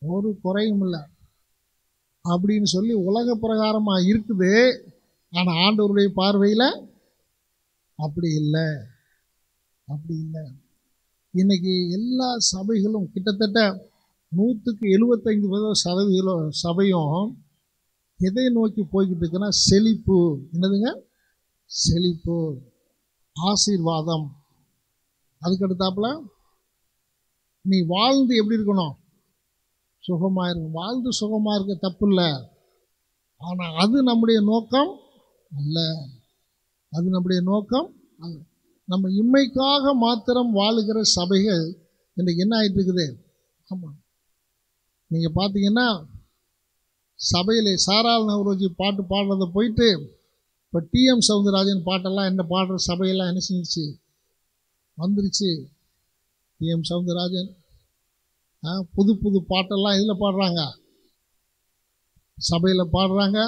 ஒரு குறையும் இல்லை அப்படின்னு சொல்லி உலக பிரகாரமாக இருக்குது. ஆனால் ஆண்டவருடைய பார்வையில் அப்படி இல்லை, அப்படி இல்லை. இன்னைக்கு எல்லா சபைகளும் கிட்டத்தட்ட 175% சபையும் எதை நோக்கி போய்கிட்டு இருக்குன்னா செழிப்பு. என்னதுங்க? செழிப்பு, ஆசீர்வாதம். அதுக்கடுத்தாப்புல நீ வாழ்ந்து எப்படி இருக்கணும்? சுகமாக இருக்கும். வாழ்ந்து சுகமாக இருக்க தப்பு இல்லை, ஆனால் அது நம்முடைய நோக்கம் அல்ல. அது நம்முடைய நோக்கம் அல்ல. நம்ம இம்மைக்காக மாத்திரம் வாழுகிற சபைகள் இன்றைக்கு என்ன ஆகிட்டு இருக்குது? ஆமாம், நீங்கள் பார்த்தீங்கன்னா சபையில் சாரால் நவரோஜி பாட்டு பாடுறதை போயிட்டு இப்போ டிஎம் சவுந்தரராஜன் பாட்டெல்லாம் என்ன பாடுற சபையெல்லாம் என்ன செஞ்சிச்சு, வந்துருச்சு. டிஎம் சவுந்தரராஜன் புது புது பாட்டெல்லாம் இதில் பாடுறாங்க, சபையில் பாடுறாங்க.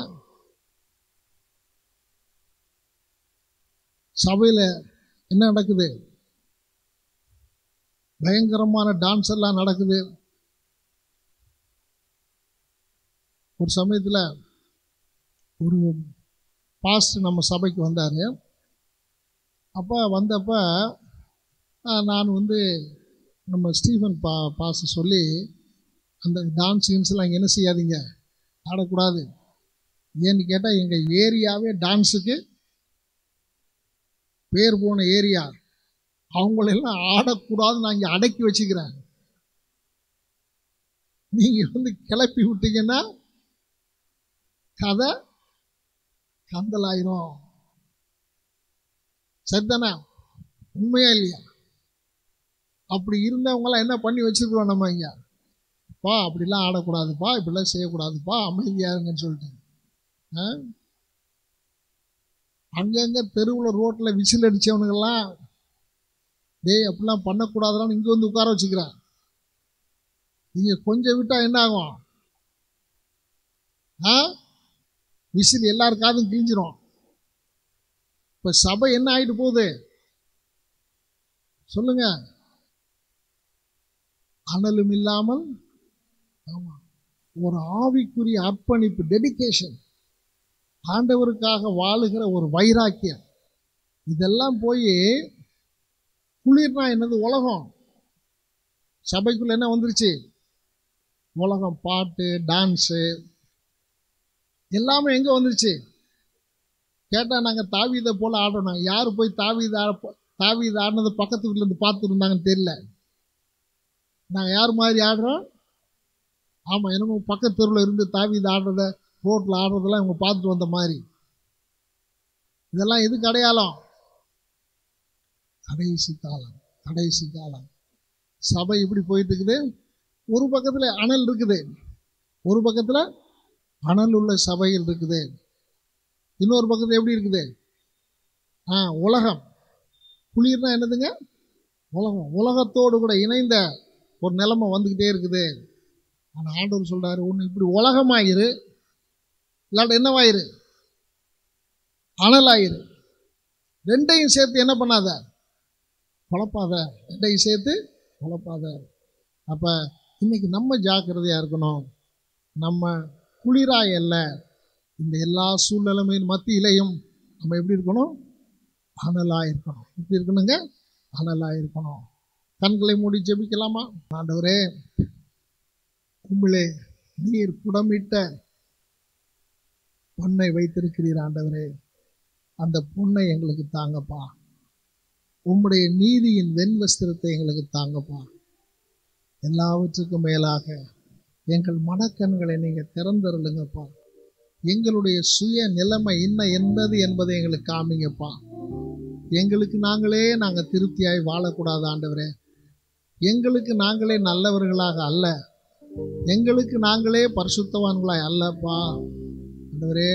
சபையில் என்ன நடக்குது? பயங்கரமான டான்ஸ் எல்லாம் நடக்குது. ஒரு சமயத்தில் ஒரு பாஸ்டர் நம்ம சபைக்கு வந்தார். அப்போ வந்தப்போ நான் நம்ம ஸ்டீஃபன் பாஸ்டர் சொல்லி, அந்த டான்ஸ் கின்ஸ்லாம் இங்கே என்ன செய்யாதீங்க, ஆடக்கூடாது. ஏன்னு கேட்டால் எங்கள் ஏரியாவே டான்ஸுக்கு பேர் போன ஏரியா. அவங்களெல்லாம் ஆடக்கூடாது, நான் இங்கே அடக்கி வச்சுக்கிறேன். நீங்கள் கிளப்பி விட்டீங்கன்னா கதை கந்தலாயிரும். சரிதானே? உண்மையா இல்லையா? அப்படி இருந்தவங்களாம் என்ன பண்ணி வச்சுருக்கிறோம் நம்ம இங்கே? பா அப்படிலாம் ஆடக்கூடாதுப்பா, இப்படிலாம் செய்யக்கூடாதுப்பா, அமைதியாக இருங்கன்னு சொல்லிட்டு அங்கங்கே தெருவில் ரோட்டில் விசில் அடித்தவனுங்கெல்லாம் டேய் அப்படிலாம் பண்ணக்கூடாதுன்னு இங்கே உட்கார வச்சுக்கிறேன். நீங்கள் கொஞ்சம் விட்டால் என்ன ஆகும்? விசில் எல்லாருக்காதும் கிழிஞ்சிரும். இப்போ சபை என்ன ஆகிட்டு போகுது சொல்லுங்க? அனலும் இல்லாமல், ஆமாம், ஒரு ஆவிக்குரிய அர்ப்பணிப்பு, டெடிகேஷன், ஆண்டவருக்காக வாழுகிற ஒரு வைராக்கியம், இதெல்லாம் போய் குளிர்னா என்னது? உலகம். சபைக்குள்ள என்ன வந்துருச்சு? உலகம். பாட்டு, டான்ஸு எல்லாமே எங்கே வந்துருச்சு? கேட்டால் நாங்கள் தாவீதை போல் ஆடணும். யார் போய் தாவீது ஆடினது பக்கத்து வீட்டிலேருந்து பார்த்துருந்தாங்கன்னு தெரியல. நாங்கள் யார் மாதிரி ஆடுறோம்? ஆமாம், என்னமோ பக்கத்து தெருவில் இருந்து தாவீது ஆடுறத, ரோட்டில் ஆடுறதெல்லாம் இவங்க பார்த்துட்டு வந்த மாதிரி. இதெல்லாம் எதுக்கு அடையாளம்? கடைசி காலம், கடைசி காலம். சபை இப்படி போயிட்டு இருக்குது. ஒரு பக்கத்தில் அனல் இருக்குது, ஒரு பக்கத்தில் அனல் உள்ள சபைகள் இருக்குது. இன்னொரு பக்கத்தில் எப்படி இருக்குது? உலகம். குளிர்னா என்னதுங்க? உலகம். உலகத்தோடு கூட இணைந்த ஒரு நிலைமை வந்துக்கிட்டே இருக்குது. ஆனால் ஆண்டவர் சொல்கிறாரு, ஒன்று இப்படி உலகமாயிரு, இல்லாட்ட என்னவாயிரு? அனலாயிரு. ரெண்டையும் சேர்த்து என்ன பண்ணாத? குழப்பாத. ரெண்டையும் சேர்த்து குழப்பாத. அப்போ இன்னைக்கு நம்ம ஜாக்கிரதையாக இருக்கணும். நம்ம குளிராய் அல்ல, இந்த எல்லா சூழ்நிலைமையின் மத்தியிலையும் நம்ம எப்படி இருக்கணும்? அனலாக இருக்கணும். எப்படி இருக்கணுங்க? அனலாக இருக்கணும். கண்களை மூடி ஜெபிக்கலாமா? ஆண்டவரே, உம்மிலே நீர் புடமிட்ட பொன்னை வைத்திருக்கிறீர். ஆண்டவரே, அந்த பொன்னை எங்களுக்கு தாங்கப்பா. உம்முடைய நீதியின் வெண்வஸ்திரத்தை எங்களுக்கு தாங்கப்பா. எல்லாவற்றுக்கும் மேலாக எங்கள் மனக்கண்களை நீங்கள் திறந்தருளுங்கப்பா. எங்களுடைய சுய நிலைமை என்ன என்பதை எங்களுக்கு காமிங்கப்பா. எங்களுக்கு நாங்கள் திருப்தியாய் வாழக்கூடாது ஆண்டவரே. எங்களுக்கு நாங்களே நல்லவர்களாக அல்ல, எங்களுக்கு நாங்களே பரிசுத்தவான்களாய் அல்லப்பா. ஆண்டவரே,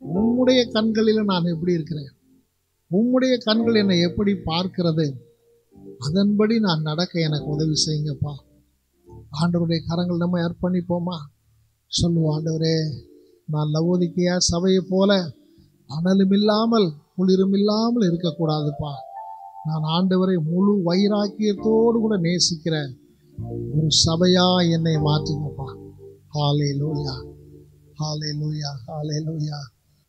உம்முடைய கண்களில் நான் எப்படி இருக்கிறேன், உம்முடைய கண்கள் என்னை எப்படி பார்க்கிறது, அதன்படி நான் நடக்க எனக்கு உதவி செய்யுங்கப்பா. ஆண்டவருடைய கரங்கள் நம்ம அர்ப்பணிப்போமா? சொல்லுவோம், ஆண்டவரே, நான் லவோதிக்கேயா சபையை போல அனலும் இல்லாமல் குளிரும் இல்லாமல் இருக்கக்கூடாதுப்பா. நான் ஆண்டவரை முழு வைராக்கியத்தோடு கூட நேசிக்கிற ஒரு சபையா என்னை மாற்றுங்கப்பா. ஹல்லேலூயா, ஹல்லேலூயா, ஹல்லேலூயா.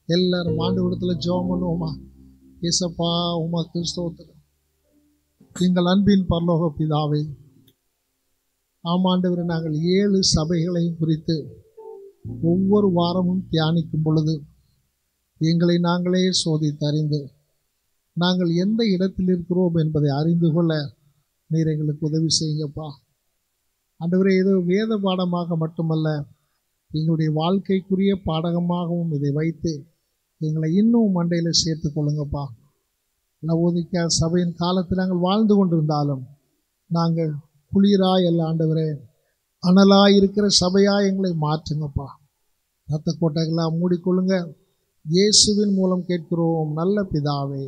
எல்லாரும் ஆண்டவரிடத்துல ஜெபம் பண்ணுவோமா? இயேசப்பா, உமக்கு ஸ்தோத்திரம். எங்கள் அன்பின் பரலோக பிதாவே, ஆமாண்டவரே, நாங்கள் 7 சபைகளையும் குறித்து ஒவ்வொரு வாரமும் தியானிக்கும் பொழுது எங்களை நாங்களே சோதித்தறிந்து நாங்கள் எந்த இடத்தில் இருக்கிறோம் என்பதை அறிந்து கொள்ள நீர் எங்களுக்கு உதவி செய்யுங்கப்பா. ஆண்டவரே, ஏதோ வேத பாடமாக மட்டுமல்ல, எங்களுடைய வாழ்க்கைக்குரிய பாடகமாகவும் இதை வைத்து எங்களை இன்னும் மண்டையில் சேர்த்து கொள்ளுங்கப்பா. லவோதிக்கேயா சபையின் காலத்தில் நாங்கள் வாழ்ந்து கொண்டிருந்தாலும் நாங்கள் குளிராய் அல்ல ஆண்டவரே, அனலாய் இருக்கிற சபையாய் எங்களை மாற்றுங்கப்பா. ரத்த கோட்டைகளாக மூடிக்கொள்ளுங்க. இயேசுவின் மூலம் கேட்கிறோம் நல்ல பிதாவே.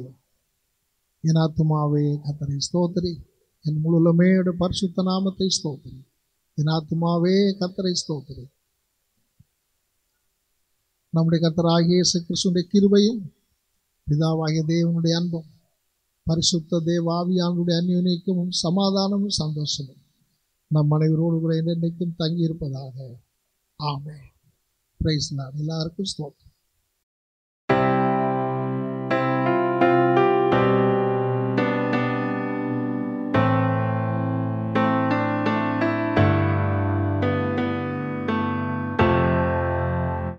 என் ஆத்துமாவே கர்த்தரை ஸ்தோத்திரி, என் முழுமையோட பரிசுத்த நாமத்தை ஸ்தோத்திரி. என் ஆத்துமாவே கர்த்தரை ஸ்தோத்திரி. நம்முடைய கர்த்தராகிய இயேசு கிறிஸ்துவின் கிருபையும் பிதாவாகிய தேவனுடைய அன்பும் பரிசுத்த தேவாவியானுடைய அந்யோன்யமும் சமாதானமும் சந்தோஷமும் நம் அனைவரோடு கூட என்றைக்கும் தங்கி இருப்பதாக. ஆமென். Praise the lord. எல்லாருக்கும் ஸ்தோத்திரம்.